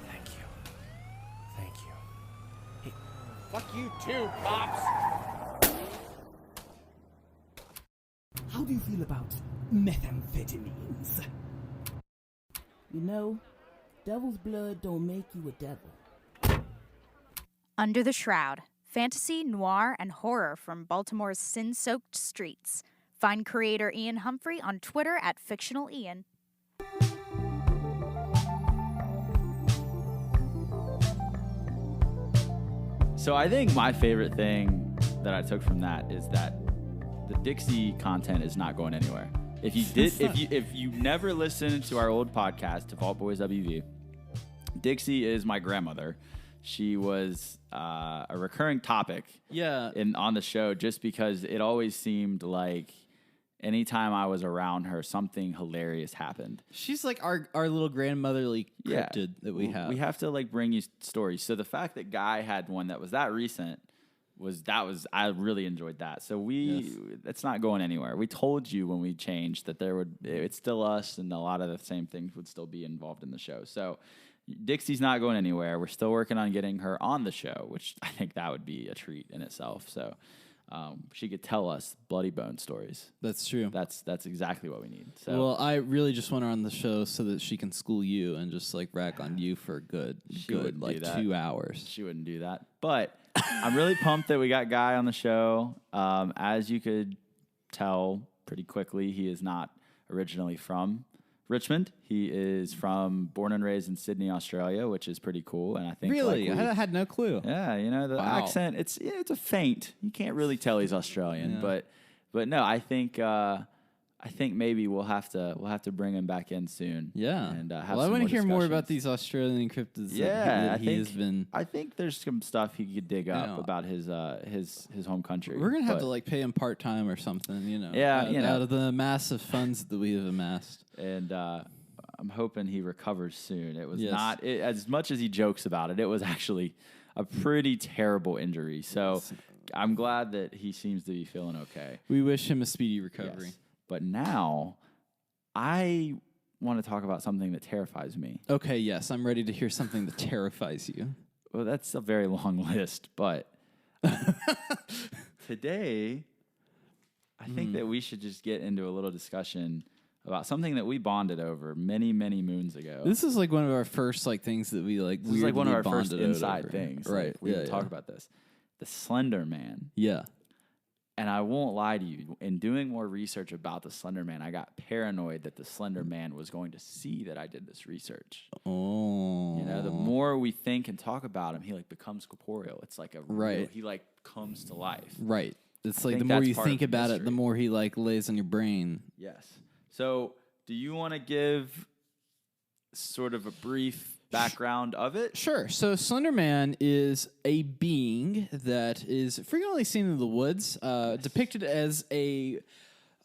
Thank you. Hey, fuck you too, cops! How do you feel about methamphetamines? You know, devil's blood don't make you a devil. Under the Shroud. Fantasy, noir, and horror from Baltimore's sin-soaked streets. Find creator Ian Humphrey on Twitter at @FictionalIan. So I think my favorite thing that I took from that is that the Dixie content is not going anywhere. If you never listened to our old podcast, Default Boys WV, Dixie is my grandmother. She was a recurring topic on the show just because it always seemed like anytime I was around her, something hilarious happened. She's like our little grandmotherly cryptid that we have. We have to like bring you stories. So the fact that Guy had one that was that recent I really enjoyed that. So it's not going anywhere. We told you when we changed that it's still us and a lot of the same things would still be involved in the show. So Dixie's not going anywhere. We're still working on getting her on the show, which I think that would be a treat in itself. So she could tell us bloody bone stories. That's true. That's exactly what we need. So, well, I really just want her on the show so that she can school you and just like rack on you for a good like 2 hours. She wouldn't do that. But I'm really pumped that we got Guy on the show. As you could tell pretty quickly, he is not originally from Richmond. He is born and raised in Sydney, Australia, which is pretty cool. And I think really, I had no clue. Yeah, the accent. It's a feint. You can't really tell he's Australian, but no, I think maybe we'll have to bring him back in soon. Yeah, and have I want to hear more discussions about these Australian cryptids. Yeah, I think there's some stuff he could dig up about his home country. We're gonna have to like pay him part time or something. Out of the massive funds that we have amassed. And I'm hoping he recovers soon. It was not as much as he jokes about it. It was actually a pretty terrible injury. So I'm glad that he seems to be feeling okay. We wish him a speedy recovery. Yes. But now I want to talk about something that terrifies me. Okay, yes, I'm ready to hear something that terrifies you. Well, that's a very long list, but today, I think that we should just get into a little discussion about something that we bonded over many, many moons ago. This is like one of our first like things that we like. This is like one of our first bonded inside over. things. Right? Like, we would talk about this. The Slender Man. Yeah. And I won't lie to you, in doing more research about the Slender Man, I got paranoid that the Slender Man was going to see that I did this research. Oh. You know, the more we think and talk about him, he like becomes corporeal. It's like he like comes to life. Right. It's like the more you think about it, the mystery. more he like lays on your brain. Yes. So, do you want to give sort of a brief background of it? Sure. So Slender Man is a being that is frequently seen in the woods, depicted as a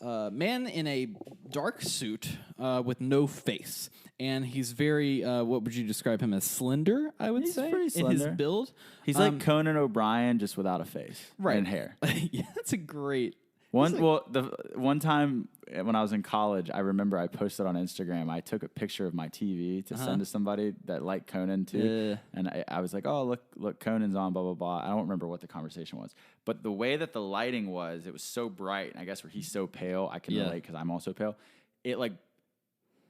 man in a dark suit with no face. And he's very, what would you describe him as? Slender, I would say. Pretty slender. In his build. He's like Conan O'Brien, just without a face and hair. Yeah, that's a great... One time when I was in college, I remember I posted on Instagram. I took a picture of my TV to send to somebody that liked Conan too, and I was like, "Oh, look, Conan's on." Blah blah blah. I don't remember what the conversation was, but the way that the lighting was, it was so bright. And I guess where he's so pale, I can relate because I'm also pale. It like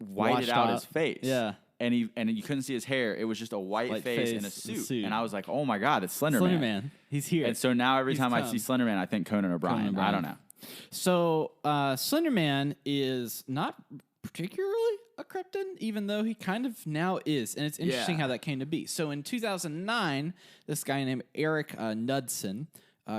whited out his face. Yeah. And you couldn't see his hair. It was just a white face in a suit. And I was like, "Oh my God, it's Slender Man. He's here." And so now every time I see Slender Man, I think Conan O'Brien. I don't know. So Slender Man is not particularly a cryptid, even though he kind of now is. And it's interesting how that came to be. So in 2009, this guy named Eric Knudsen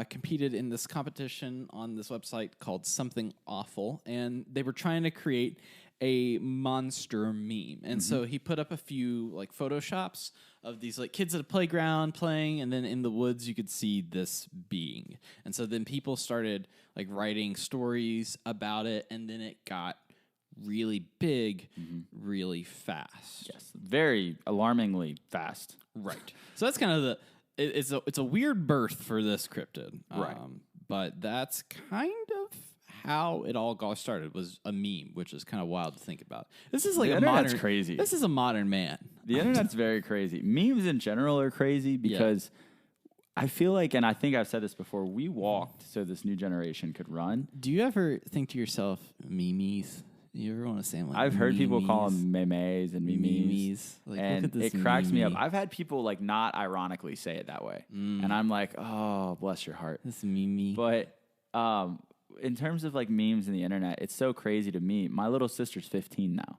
competed in this competition on this website called Something Awful. And they were trying to create a monster meme. And so he put up a few like photoshops of these like kids at a playground playing, and then in the woods you could see this being. And so then people started like writing stories about it, and then it got really big really fast. Yes, very alarmingly fast. Right. So that's kind of it's a weird birth for this cryptid. Right. But that's kind of how it all got started, was a meme, which is kind of wild to think about. This is like crazy. This is a modern man. The internet's very crazy. Memes in general are crazy because I feel like, and I think I've said this before, we walked so this new generation could run. Do you ever think to yourself, memes? You ever want to say them like I've heard people memes? call them memes and memes. Like, and look at this it cracks me up. meme. I've had people like not ironically say it that way. And I'm like, oh, bless your heart. This meme. But in terms of like memes and the internet, it's so crazy to me. My little sister's 15 now.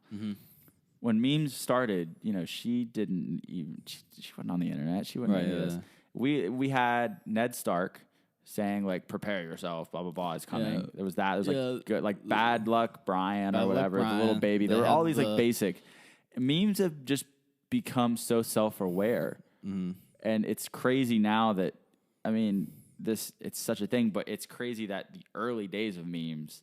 When memes started, you know, she didn't even, she wasn't on the internet. She wouldn't do this. We had Ned Stark saying like, prepare yourself, blah, blah, blah is coming. Yeah. There was that. There was like good, like Bad Luck Brian or whatever, Brian. the little baby. They There were had all these like basic memes have just become so self-aware. And it's crazy now that, I mean, it's such a thing, but it's crazy that the early days of memes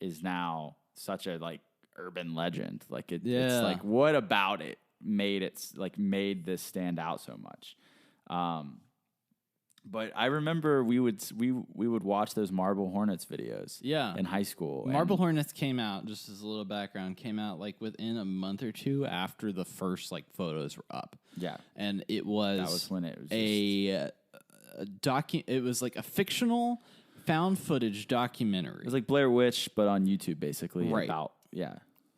is now such a like urban legend. Like it's like, what about it made this stand out so much? But I remember we would watch those Marble Hornets videos in high school. Marble Hornets came out, just as a little background, came out like within a month or two after the first like photos were up. Yeah. And it was, that was when it was it was like a fictional found footage documentary. It was like Blair Witch, but on YouTube, basically. Right.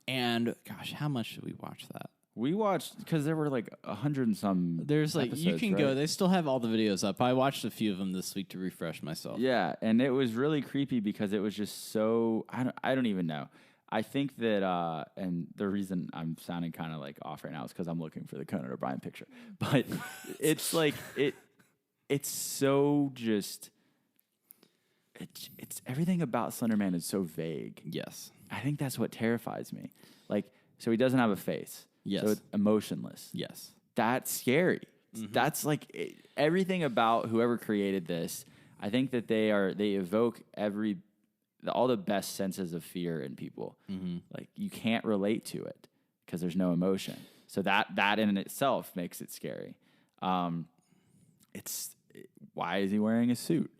And gosh, how much did we watch that? We watched, because there were like 100 and some. There's like, episodes, you can right? go, they still have all the videos up. I watched a few of them this week to refresh myself. Yeah, and it was really creepy because it was just so, I don't even know. I think that, and the reason I'm sounding kind of like off right now is because I'm looking for the Conan O'Brien picture. But it's like, it's so just, it's everything about Slender Man is so vague. Yes. I think that's what terrifies me. Like, so he doesn't have a face. Yes. So it's emotionless. Yes. That's scary. That's like everything about whoever created this. I think that they evoke all the best senses of fear in people. Like you can't relate to it because there's no emotion. So that in itself makes it scary. Why is he wearing a suit?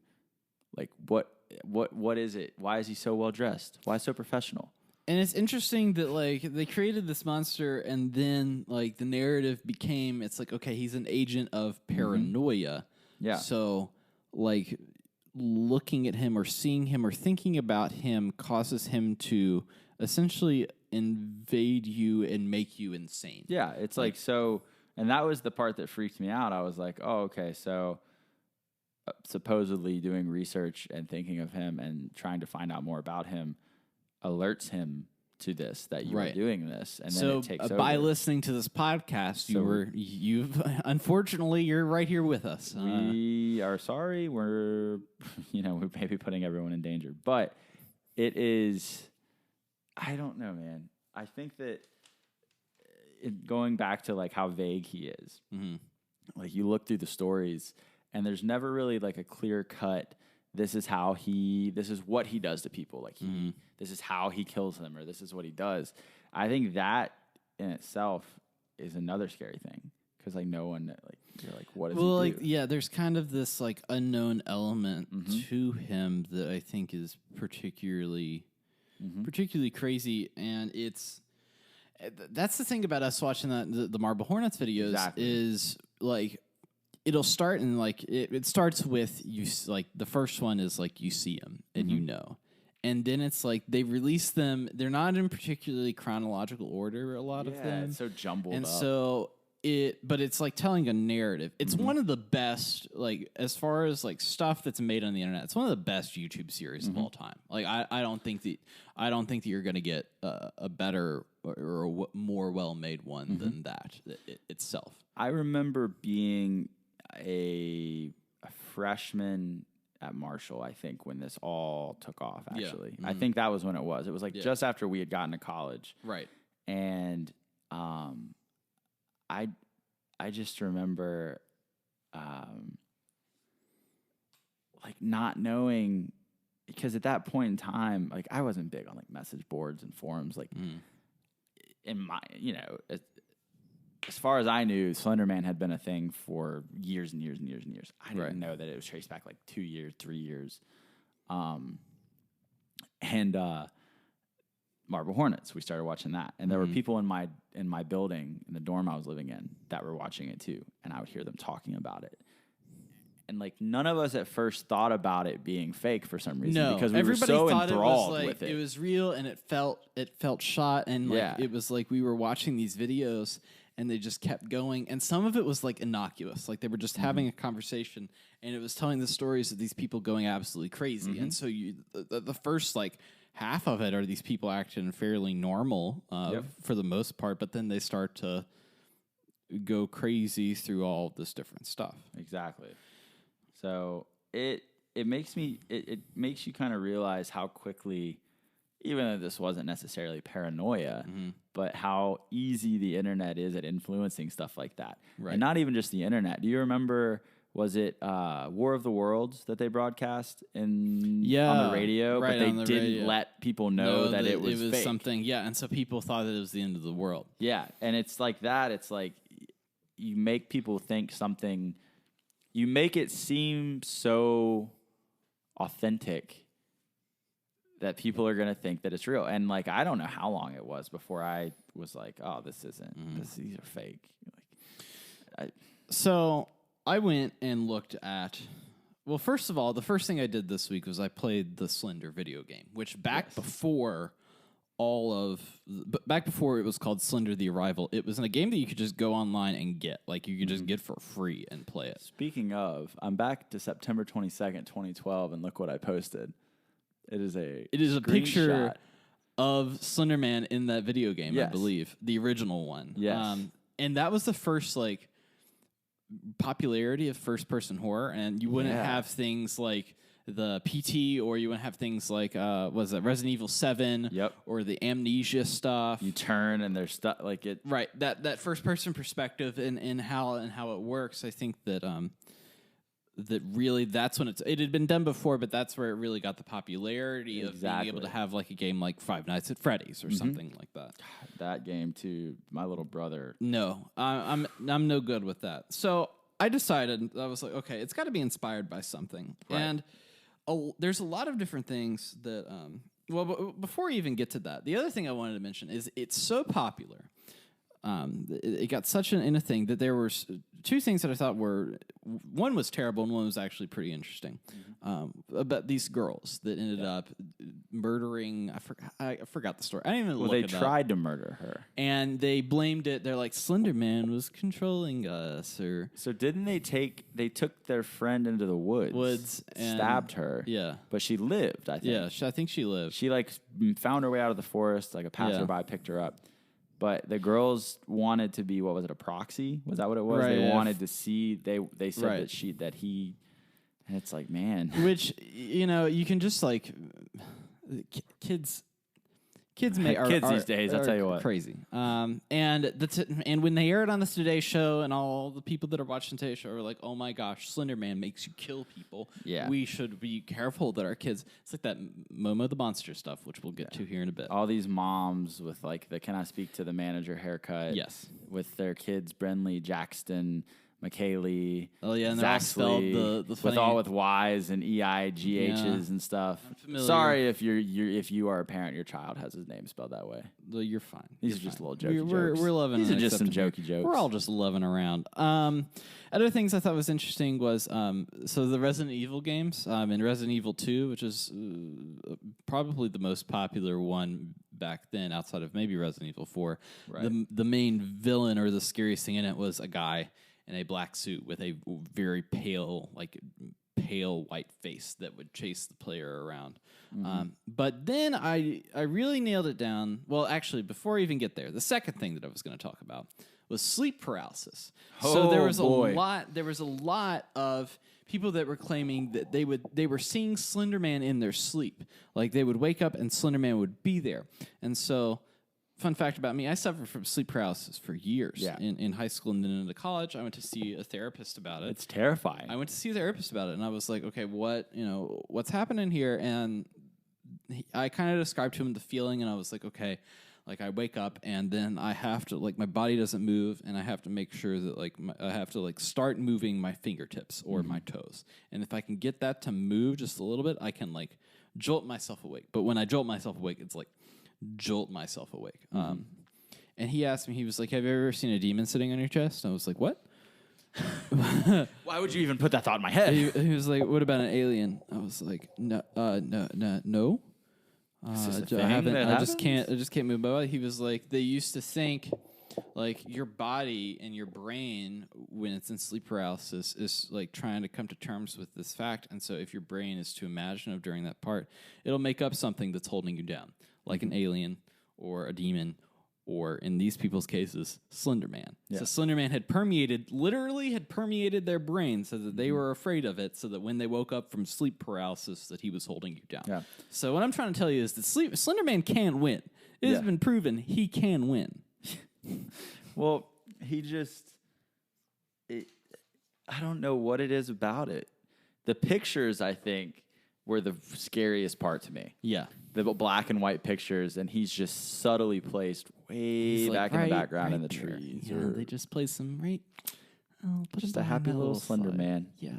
Like what is it? Why is he so well dressed? Why so professional? And it's interesting that like they created this monster, and then like the narrative became it's like okay, he's an agent of paranoia. Yeah. So like looking at him or seeing him or thinking about him causes him to essentially invade you and make you insane. Yeah, it's like so, and that was the part that freaked me out. I was like, oh, okay, so supposedly doing research and thinking of him and trying to find out more about him alerts him to this, that you are doing this, and so then it takes over. By listening to this podcast, you've unfortunately you're right here with us. We are sorry. We're we may be putting everyone in danger, but it is. I don't know, man. I think that going back to like how vague he is, like you look through the stories, and there's never really like a clear cut. This is what he does to people. Like this is how he kills them, or this is what he does. I think that in itself is another scary thing because like no one you're like, what does he do? Like there's kind of this like unknown element to him that I think is particularly crazy, and that's the thing about us watching the Marble Hornets videos is like it'll start and like it starts with you like the first one is like you see him and and then it's like they release them. They're not in particularly chronological order. A lot of them, it's so jumbled and up. so but it's like telling a narrative. It's one of the best, like as far as like stuff that's made on the internet. It's one of the best YouTube series of all time. Like I don't think that you're gonna get a better or a more well made one than that itself. I remember being a freshman at Marshall, I think, when this all took off, actually. I think that was when it was. It was like just after we had gotten to college. Right. And I just remember like not knowing, because at that point in time, like I wasn't big on like message boards and forums. Like in my, as far as I knew, Slender Man had been a thing for years and years and years and years. I didn't know that it was traced back like 2 years, 3 years. Marble Hornets, we started watching that. And there were people in my building, in the dorm I was living in, that were watching it too. And I would hear them talking about it. And like none of us at first thought about it being fake for some reason, because we were so enthralled with it. It was real, and it felt shot, and like it was like we were watching these videos and they just kept going. And some of it was like innocuous, like they were just having a conversation, and it was telling the stories of these people going absolutely crazy. And so the first like half of it are these people acting fairly normal for the most part, but then they start to go crazy through all this different stuff. Exactly. So it makes you kind of realize how quickly, even though this wasn't necessarily paranoia, but how easy the internet is at influencing stuff like that. Right. And not even just the internet. Do you remember, was it War of the Worlds that they broadcast on the radio? Right, but they didn't let people know that it was fake. Something, and so people thought that it was the end of the world. Yeah, and it's like that. It's like you make people think something, you make it seem so authentic that people are going to think that it's real. And like, I don't know how long it was before I was like, oh, this isn't, these are fake. So I went and looked at, well, first of all, the first thing I did this week was I played the Slender video game, which back before it was called Slender the Arrival, it was in a game that you could just go online and get. Like, you could just get for free and play it. Speaking of, I'm back to September 22nd, 2012, and look what I posted. It is a picture of Slender Man in that video game, I believe. The original one. Yes. And that was the first, like, popularity of first-person horror, and you wouldn't have things like the PT, or you wouldn't have things like Resident Evil 7, or the Amnesia stuff. You turn and there's stuff like it. Right, that first-person perspective and how it works. I think that that really that's when it had been done before, but that's where it really got the popularity of being able to have like a game like Five Nights at Freddy's or something like that. That game too, my little brother. No, I'm no good with that. So I decided, I was like, okay, it's got to be inspired by something, and there's a lot of different things that Well, before we even get to that, the other thing I wanted to mention is it's so popular. It got such in a thing that there were two things that I thought were, one was terrible and one was actually pretty interesting. About these girls that ended up murdering. I forgot the story. I didn't even look it up. They tried to murder her, and they blamed it. They're like, Slender Man was controlling us, or so didn't they take? They took their friend into the woods, and stabbed her. Yeah, but she lived. I think. Yeah, I think she lived. She like found her way out of the forest. Like a passerby picked her up. But the girls wanted to be, what was it, a proxy? Was that what it was? Right, they wanted to see. They said that he. And it's like, man, which you can just like kids make kids these days. I'll tell you what, crazy. And when they aired on the Today Show, and all the people that are watching Today Show are like, "Oh my gosh, Slender Man makes you kill people. Yeah, we should be careful that our kids." It's like that Momo the Monster stuff, which we'll get to here in a bit. All these moms with like the "Can I speak to the manager" haircut. Yes, with their kids, Brenly, Jackson, McKaylee. Oh yeah, and they're all spelled the funny, with all with Y's and EIGH's and stuff. Sorry if you are a parent, your child has his name spelled that way. Well, you're fine. These are just little jokey jokes. We're loving. These are just some jokey jokes. We're all just loving around. Other things I thought was interesting was so the Resident Evil games. In Resident Evil 2, which is probably the most popular one back then, outside of maybe Resident Evil 4. Right. The main villain or the scariest thing in it was a guy in a black suit with a very pale white face that would chase the player around. Mm-hmm. But then I really nailed it down. Well, actually, before I even get there, the second thing that I was going to talk about was sleep paralysis. So there was a lot of people that were claiming that they were seeing Slender Man in their sleep. Like they would wake up and Slender Man would be there. And so, fun fact about me, I suffered from sleep paralysis for years. Yeah. In high school and then into college. I went to see a therapist about it. It's terrifying. I went to see a therapist about it, and I was like, okay, what's happening here? And I kind of described to him the feeling, and I was like, okay, like I wake up and then I have to, like, my body doesn't move, and I have to make sure that I have to start moving my fingertips or my toes. And if I can get that to move just a little bit, I can jolt myself awake. But when I jolt myself awake, it's like jolt myself awake. And he asked me, he was like, have you ever seen a demon sitting on your chest? And I was like, what? Why would you even put that thought in my head? He was like, what about an alien? I was like, no. I just can't move my body. He was like, they used to think your body and your brain, when it's in sleep paralysis, is trying to come to terms with this fact. And so if your brain is too imaginative during that part, it'll make up something that's holding you down, like an alien or a demon, or in these people's cases, Slender Man. Yeah. So Slender Man literally had permeated their brain so that they were afraid of it, so that when they woke up from sleep paralysis, that he was holding you down. Yeah. So what I'm trying to tell you is that Slender Man can win. It has been proven he can win. Well, I don't know what it is about it. The pictures, I think, were the scariest part to me. Yeah. The black and white pictures, and he's just subtly placed way back in the background in the trees. Yeah, they just play some just a happy little Slender Man. Yeah.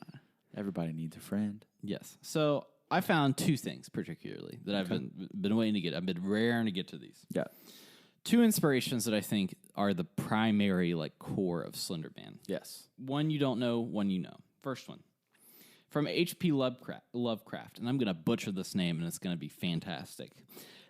Everybody needs a friend. Yes. So I found two things particularly that I've been waiting to get. I've been raring to get to these. Yeah. Two inspirations that I think are the primary core of Slender Man. Yes. One you don't know, one you know. First one. From H.P. Lovecraft, and I'm going to butcher this name, and it's going to be fantastic.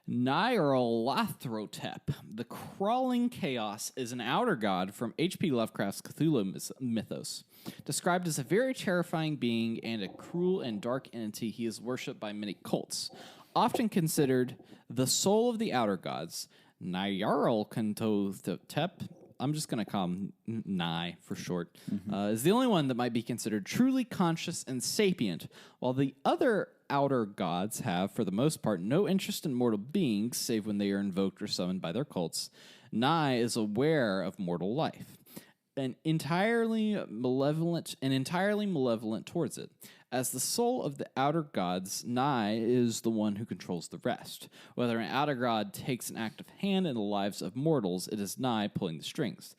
Nairo Lothrotep, the crawling chaos, is an outer god from H.P. Lovecraft's Cthulhu mythos. Described as a very terrifying being and a cruel and dark entity, he is worshipped by many cults. Often considered the soul of the outer gods, Nairo I'm just going to call him Nye for short, is the only one that might be considered truly conscious and sapient, while the other outer gods have, for the most part, no interest in mortal beings, save when they are invoked or summoned by their cults. Nye is aware of mortal life, and entirely malevolent towards it. As the soul of the outer gods, Nye is the one who controls the rest. Whether an outer god takes an active hand in the lives of mortals, it is Nye pulling the strings.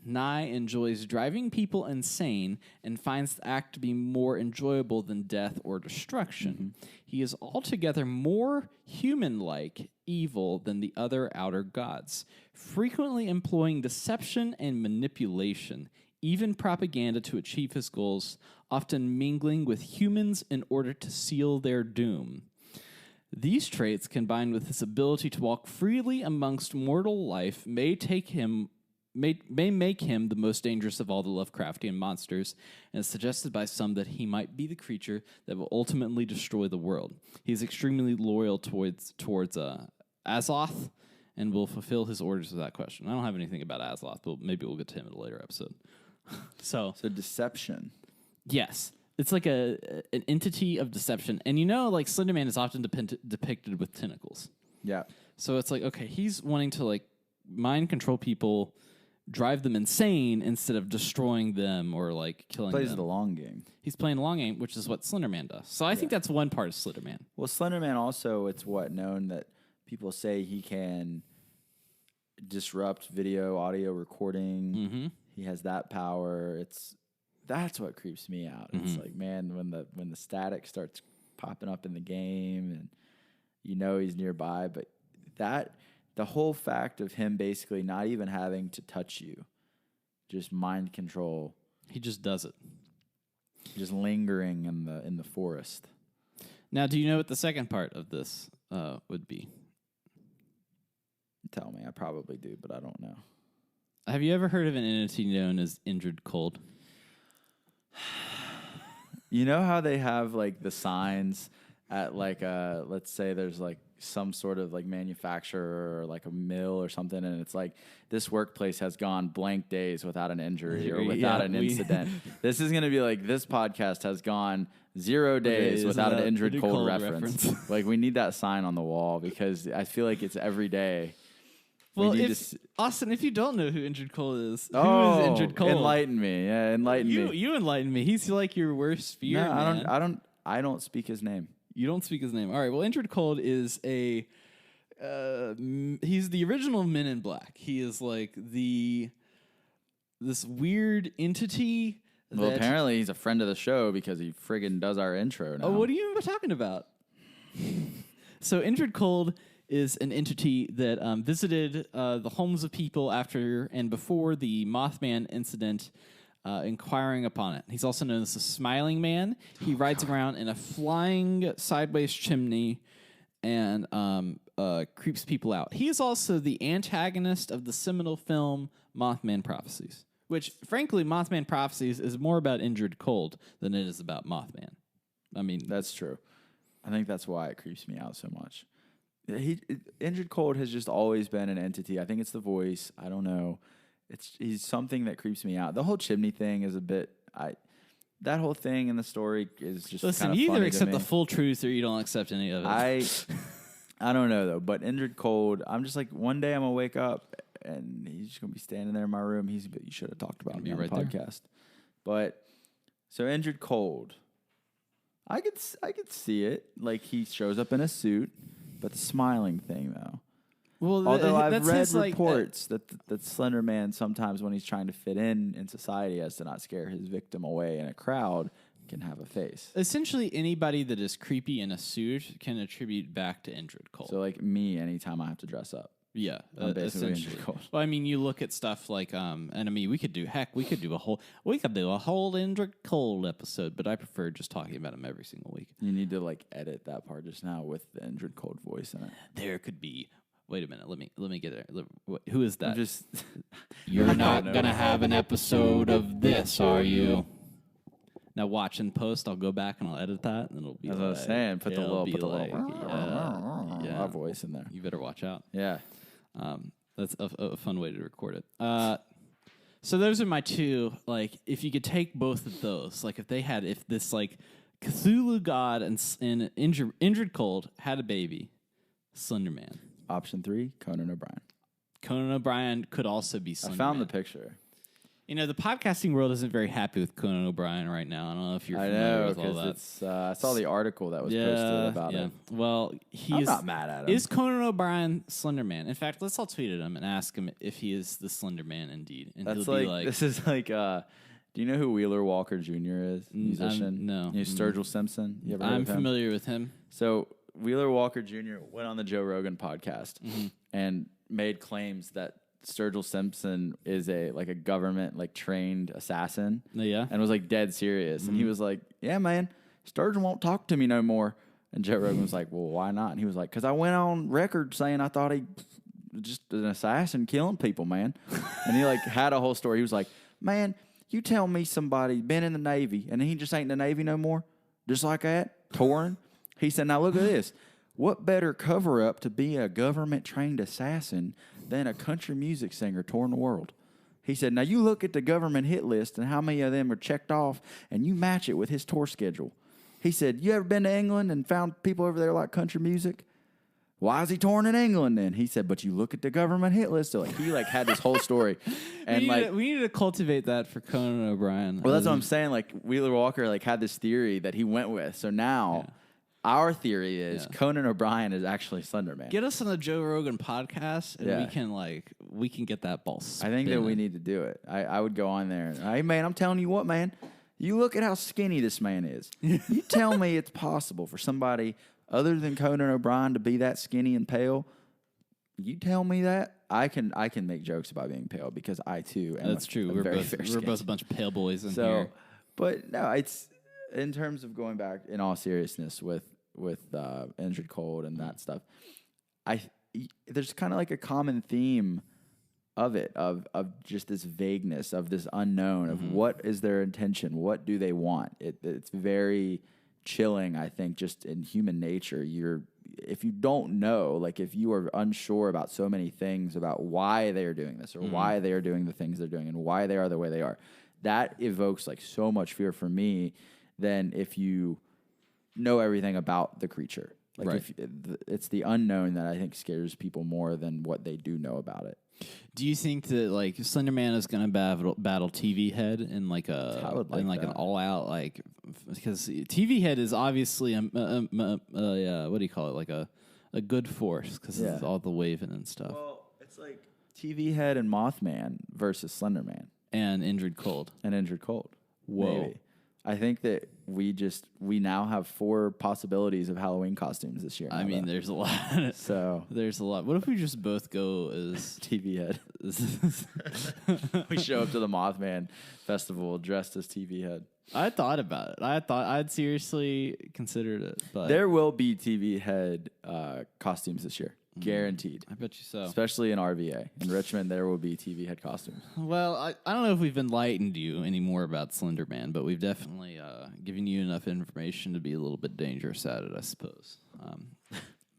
Nye enjoys driving people insane and finds the act to be more enjoyable than death or destruction. He is altogether more human-like evil than the other outer gods, frequently employing deception and manipulation, even propaganda to achieve his goals, often mingling with humans in order to seal their doom. These traits, combined with his ability to walk freely amongst mortal life, may make him the most dangerous of all the Lovecraftian monsters, and is suggested by some that he might be the creature that will ultimately destroy the world. He is extremely loyal towards Azoth, and will fulfill his orders without question. I don't have anything about Azoth, but maybe we'll get to him in a later episode. So deception. Yes. It's like an entity of deception. And like Slender Man is often depicted with tentacles. Yeah. So it's like, okay, he's wanting to like mind control people, drive them insane instead of destroying them or like killing them. Plays the long game. He's playing the long game, which is what Slender Man does. So I think that's one part of Slender Man. Well, Slender Man also, it's known that people say he can disrupt video, audio recording. Mm-hmm. He has that power. That's what creeps me out. It's like, man, when the static starts popping up in the game and he's nearby, but the whole fact of him basically not even having to touch you, just mind control. He just does it. Just lingering in the forest. Now, do you know what the second part of this would be? Tell me. I probably do, but I don't know. Have you ever heard of an entity known as Injured Cold? You know how they have like the signs at like let's say there's like some sort of like manufacturer or like a mill or something, and it's like this workplace has gone blank days without an injury or without an incident. This is gonna be like this podcast has gone 0 days without an Injured Cold reference. Like we need that sign on the wall because I feel like it's every day. Well, Austin, if you don't know who Injured Cold is, who is Injured Cold? Enlighten me. Yeah, enlighten me. You enlighten me. He's like your worst fear. No, man. I don't speak his name. You don't speak his name. All right. Well, Injured Cold is he's the original Men in Black. He is like this weird entity. Well, apparently he's a friend of the show because he friggin' does our intro now. Oh, what are you talking about? So Injured Cold is an entity that visited the homes of people after and before the Mothman incident, inquiring upon it. He's also known as the Smiling Man. He rides around in a flying sideways chimney and creeps people out. He is also the antagonist of the seminal film Mothman Prophecies, which, frankly, Mothman Prophecies is more about Injured Cold than it is about Mothman. I mean, that's true. I think that's why it creeps me out so much. Injured Cold has just always been an entity. I think it's the voice. I don't know. He's something that creeps me out. The whole chimney thing is a bit. That whole thing in the story is just. Listen, you either accept the full truth or you don't accept any of it. I don't know though. But Injured Cold, I'm just like one day I'm gonna wake up and he's just gonna be standing there in my room. You should have talked about me on the podcast. But so Injured Cold, I could see it. Like he shows up in a suit. But the smiling thing, though. Well, although I've read reports that Slender Man sometimes, when he's trying to fit in society, as to not scare his victim away in a crowd, can have a face. Essentially, anybody that is creepy in a suit can attribute back to Injured Cold. So, like me, anytime I have to dress up. Yeah, essentially. Well, I mean, you look at stuff like Enemy. We could do a whole Injured Cold episode, but I prefer just talking about him every single week. You need to like edit that part just now with the Injured Cold voice in it. There could be. Wait a minute. Let me get there. Who is that? You're not gonna have an episode of this, are you? Now watch in post. I'll go back and I'll edit that, and it'll be. As I was saying, put the little yeah, voice in there. You better watch out. Yeah. That's a fun way to record it. So those are my two. Like, if you could take both of those, like if this like Cthulhu god and Injured Cold had a baby, Slender Man. Option 3, Conan O'Brien. Conan O'Brien could also be Slender Man. I found the picture. You know, the podcasting world isn't very happy with Conan O'Brien right now. I don't know if you're familiar with all that. It's, I saw the article that was posted about it. Well, I'm not mad at him. Is Conan O'Brien Slender Man? In fact, let's all tweet at him and ask him if he is the Slender Man indeed. And That's he'll be like, this is like, do you know who Wheeler Walker Jr. is? Musician? No. You know Sturgill Simpson? You ever heard of him? familiar with him. So Wheeler Walker Jr. went on the Joe Rogan podcast and made claims that Sturgill Simpson is a government trained assassin. Yeah. And was dead serious. And he was like, yeah, man, Sturgill won't talk to me no more. And Joe Rogan was like, well, why not? And he was like, because I went on record saying I thought he was just an assassin killing people, man. And he had a whole story. He was like, man, you tell me somebody been in the Navy and he just ain't in the Navy no more? Just like that? Touring? He said, now look at this. What better cover-up to be a government-trained assassin than a country music singer touring the world? He said, now you look at the government hit list and how many of them are checked off, and you match it with his tour schedule. He said, you ever been to England and found people over there like country music? Why is he touring in England then? He said, but you look at the government hit list. So he had this whole story. And we need to cultivate that for Conan O'Brien. Well, that's what I'm saying. Wheeler Walker had this theory that he went with. So now... Yeah. Our theory is Conan O'Brien is actually Slender Man. Get us on the Joe Rogan podcast, and we can get that ball spinning. I think that we need to do it. I would go on there. Hey, man, I'm telling you what, man. You look at how skinny this man is. You tell me it's possible for somebody other than Conan O'Brien to be that skinny and pale. You tell me that. I can make jokes about being pale because I too am. That's true. We're both a bunch of pale boys in here. But no, it's in terms of going back in all seriousness with Injured Cold and that stuff. There's kind of a common theme of it, of just this vagueness, of this unknown, of what is their intention, what do they want. It's very chilling, I think, just in human nature. If you don't know, if you are unsure about so many things about why they are doing this or why they are doing the things they're doing and why they are the way they are, that evokes so much fear for me than if you know everything about the creature. It's the unknown that I think scares people more than what they do know about it. Do you think that Slender Man is going to battle TV Head in an all out because TV Head is obviously what do you call it, a good force because of all the waving and stuff. Well, it's TV Head and Mothman versus Slender Man and Injured Cold. Whoa. Maybe. I think that we now have 4 possibilities of Halloween costumes this year. I mean, there's a lot. There's a lot. What if we just both go as TV Head? We show up to the Mothman festival dressed as TV Head. I thought about it. I thought I'd seriously considered it. But there will be TV Head costumes this year. Guaranteed. I bet you so. Especially in RVA. In Richmond, there will be TV Head costumes. Well, I don't know if we've enlightened you any more about Slender Man, but we've definitely given you enough information to be a little bit dangerous at it, I suppose.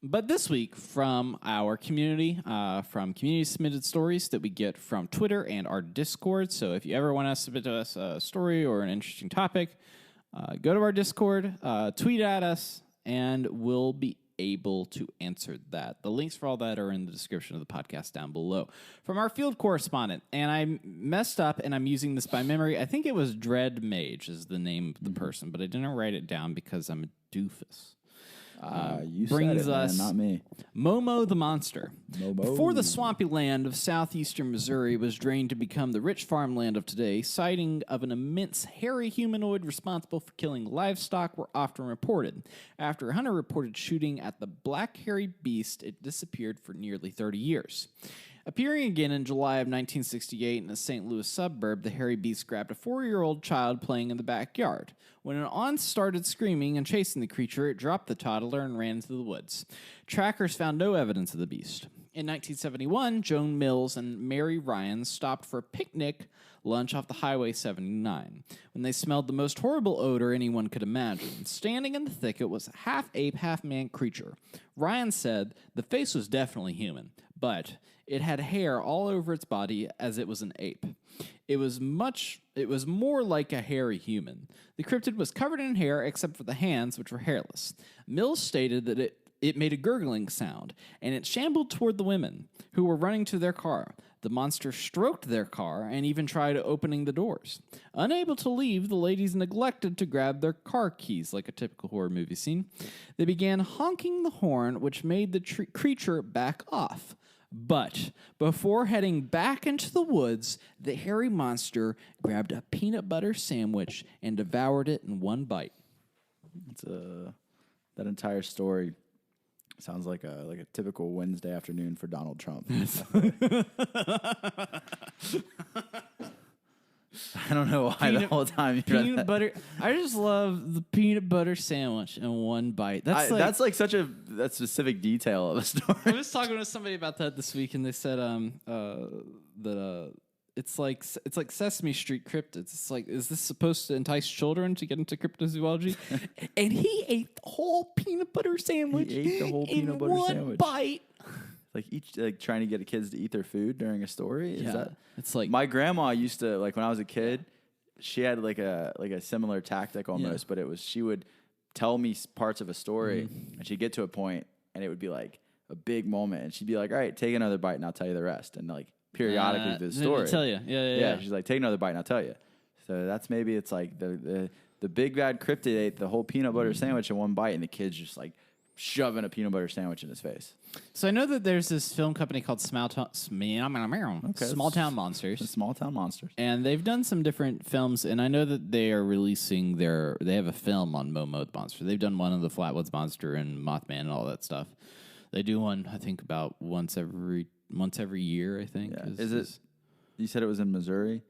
But this week, from our community, from community-submitted stories that we get from Twitter and our Discord. So if you ever want to submit to us a story or an interesting topic, go to our Discord, tweet at us, and we'll be able to answer that. The links for all that are in the description of the podcast down below. From our field correspondent, and I messed up, and I'm using this by memory. I think it was Dread Mage is the name of the person, but I didn't write it down because I'm a doofus. You brings said it, us man, not me. Momo the Monster. Momo. Before the swampy land of southeastern Missouri was drained to become the rich farmland of today, sighting of an immense hairy humanoid responsible for killing livestock were often reported. After a hunter reported shooting at the black hairy beast, it disappeared for nearly 30 years. Appearing again in July of 1968 in a St. Louis suburb, the hairy beast grabbed a 4-year-old child playing in the backyard. When an aunt started screaming and chasing the creature, it dropped the toddler and ran into the woods. Trackers found no evidence of the beast. In 1971, Joan Mills and Mary Ryan stopped for a picnic lunch off the Highway 79 when they smelled the most horrible odor anyone could imagine. Standing in the thicket was a half-ape, half-man creature. Ryan said the face was definitely human, but it had hair all over its body as it was an ape. It was more like a hairy human. The cryptid was covered in hair except for the hands, which were hairless. Mills stated that it It made a gurgling sound, and it shambled toward the women, who were running to their car. The monster stroked their car and even tried opening the doors. Unable to leave, the ladies neglected to grab their car keys, like a typical horror movie scene. They began honking the horn, which made the creature back off. But before heading back into the woods, the hairy monster grabbed a peanut butter sandwich and devoured it in one bite. That entire story sounds like a typical Wednesday afternoon for Donald Trump. I don't know why the whole time you read that. Butter. I just love the peanut butter sandwich in one bite. That's like such a specific detail of a story. I was talking to somebody about that this week, and they said that it's like Sesame Street cryptids. It's like, is this supposed to entice children to get into cryptozoology? And he ate the whole peanut butter sandwich. He ate the whole peanut butter sandwich. Bite. Like trying to get kids to eat their food during a story. It's like my grandma used to, like, when I was a kid, she had like a similar tactic almost, but she would tell me parts of a story, and she'd get to a point, and it would be like a big moment, and she'd be like, "All right, take another bite, and I'll tell you the rest." And like periodically through the story, I'll tell you, yeah. She's like, "Take another bite, and I'll tell you." So that's maybe it's like the big bad cryptid ate the whole peanut butter sandwich in one bite, and the kid's just like shoving a peanut butter sandwich in his face. So I know that there's this film company called Small Town Monsters. The Small Town Monsters. And they've done some different films, and I know that they are releasing they have a film on Momo the Monster. They've done one of the Flatwoods Monster and Mothman and all that stuff. They do one, I think, about once every year, I think. Yeah. Is it? You said it was in Missouri?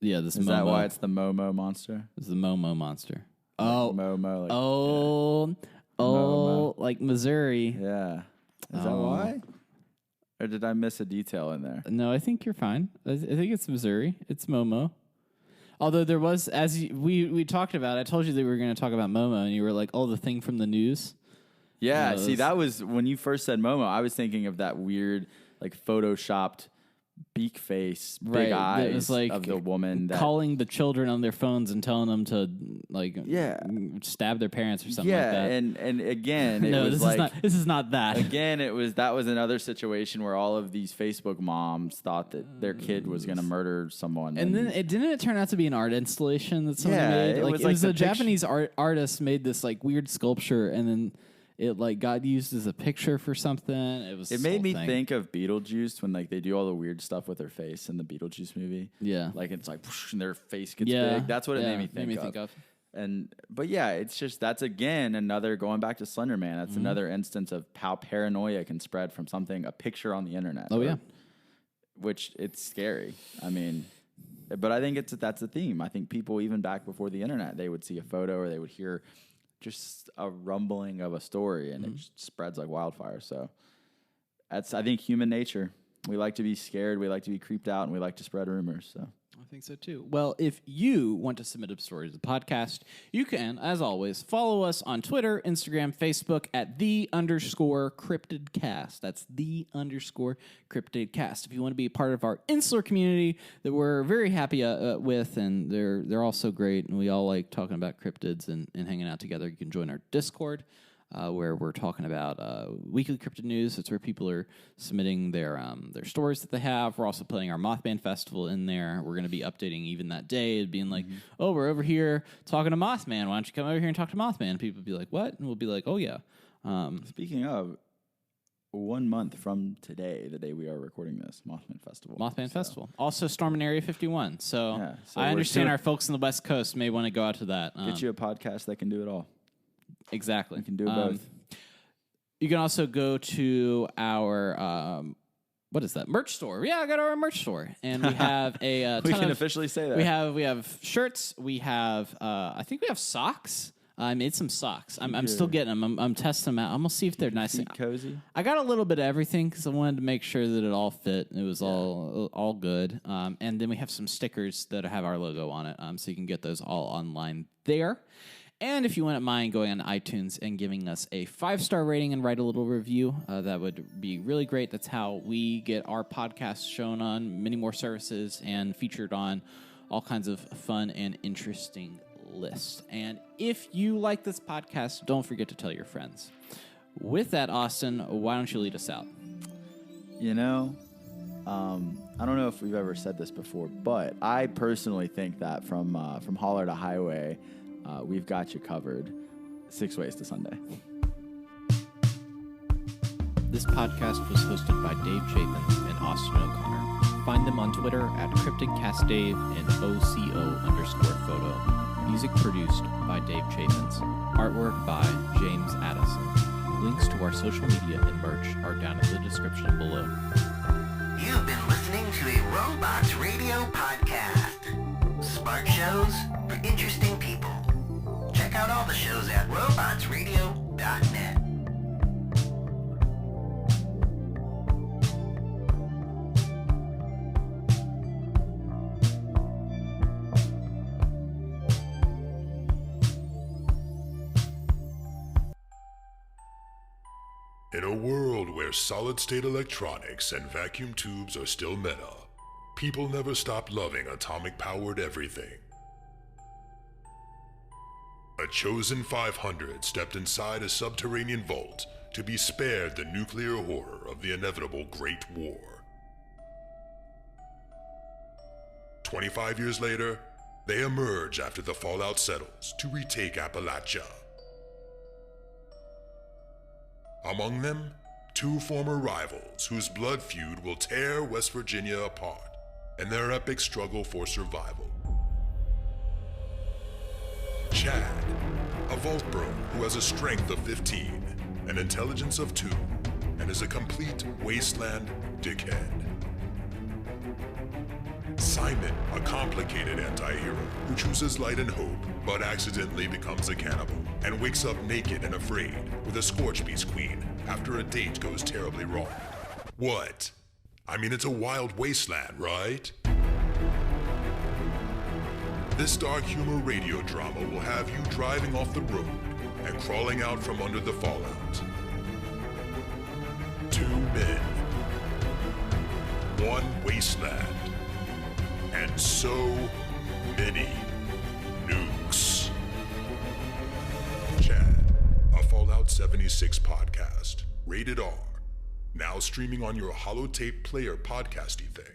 Yeah, this Is that why it's the Momo Monster? It's the Momo Monster. Like Momo. Like, like Missouri. Yeah. Is that why? Or did I miss a detail in there? No, I think you're fine. I think it's Missouri. It's Momo. Although there was, we talked about, I told you that we were going to talk about Momo, and you were like, "Oh, the thing from the news." Yeah. See, that was when you first said Momo. I was thinking of that weird, like, photoshopped beak face, big eyes, was like of the woman calling the children on their phones and telling them to stab their parents or something like that. and again, this is not that. Again, that was another situation where all of these Facebook moms thought that their kid was going to murder someone, and then didn't it turn out to be an art installation that someone made? It was a Japanese artist made this like weird sculpture, and then it like got used as a picture for something. It made me think of Beetlejuice when like they do all the weird stuff with their face in the Beetlejuice movie. Yeah, like it's like whoosh, and their face gets big. That's what it made me think of. But yeah, it's just that's again another going back to Slender Man. That's another instance of how paranoia can spread from a picture on the internet. Which it's scary. I mean, but I think that's a theme. I think people even back before the internet, they would see a photo or they would hear just a rumbling of a story, and it just spreads like wildfire. So that's, I think, human nature. We like to be scared, we like to be creeped out, and we like to spread rumors. So I think so too. Well, if you want to submit a story to the podcast, you can, as always, follow us on Twitter, Instagram, Facebook at _CryptidCast. That's _CryptidCast. If you want to be a part of our insular community that we're very happy with, and they're all so great, and we all like talking about cryptids and hanging out together, you can join our Discord. Where we're talking about weekly cryptid news. It's where people are submitting their stories that they have. We're also playing our Mothman Festival in there. We're going to be updating even that day, being like, "Oh, we're over here talking to Mothman. Why don't you come over here and talk to Mothman?" People will be like, "What?" And we'll be like, "Oh yeah." Speaking of, 1 month from today, the day we are recording this, Mothman Festival. Festival. Also storming Area 51. So I understand our folks on the West Coast may want to go out to that. Get you a podcast that can do it all. Exactly. You can do both. You can also go to our what is that? Merch store. Yeah, I got our merch store, and we have a we can officially say that we have shirts. We have I think we have socks. I made some socks. I'm still getting them. I'm testing them out. I'm gonna see if they're nice and cozy. I got a little bit of everything because I wanted to make sure that it all fit. It was all good. And then we have some stickers that have our logo on it. So you can get those all online there. And if you wouldn't mind going on iTunes and giving us a 5-star rating and write a little review, that would be really great. That's how we get our podcast shown on many more services and featured on all kinds of fun and interesting lists. And if you like this podcast, don't forget to tell your friends. With that, Austin, why don't you lead us out? You know, I don't know if we've ever said this before, but I personally think that from Holler to Highway, we've got you covered 6 ways to Sunday. This podcast was hosted by Dave Chapin and Austin O'Connor. Find them on Twitter at CryptidCastDave and OCO_photo. Music produced by Dave Chapins. Artwork by James Addison. Links to our social media and merch are down in the description below. You've been listening to a Robots Radio podcast. Smart shows for interesting people. Check out all the shows at robotsradio.net. In a world where solid-state electronics and vacuum tubes are still meta, people never stopped loving atomic-powered everything. A chosen 500 stepped inside a subterranean vault to be spared the nuclear horror of the inevitable Great War. 25 years later, they emerge after the fallout settles to retake Appalachia. Among them, 2 former rivals whose blood feud will tear West Virginia apart in their epic struggle for survival. Chad, a vault bro who has a strength of 15, an intelligence of 2, and is a complete wasteland dickhead. Simon, a complicated anti-hero who chooses light and hope, but accidentally becomes a cannibal and wakes up naked and afraid with a Scorch Beast queen after a date goes terribly wrong. What? I mean, it's a wild wasteland, right? This dark humor radio drama will have you driving off the road and crawling out from under the fallout. 2 men, 1 wasteland, and so many nukes. Chad, a Fallout 76 podcast, rated R, now streaming on your holotape player podcasty thing.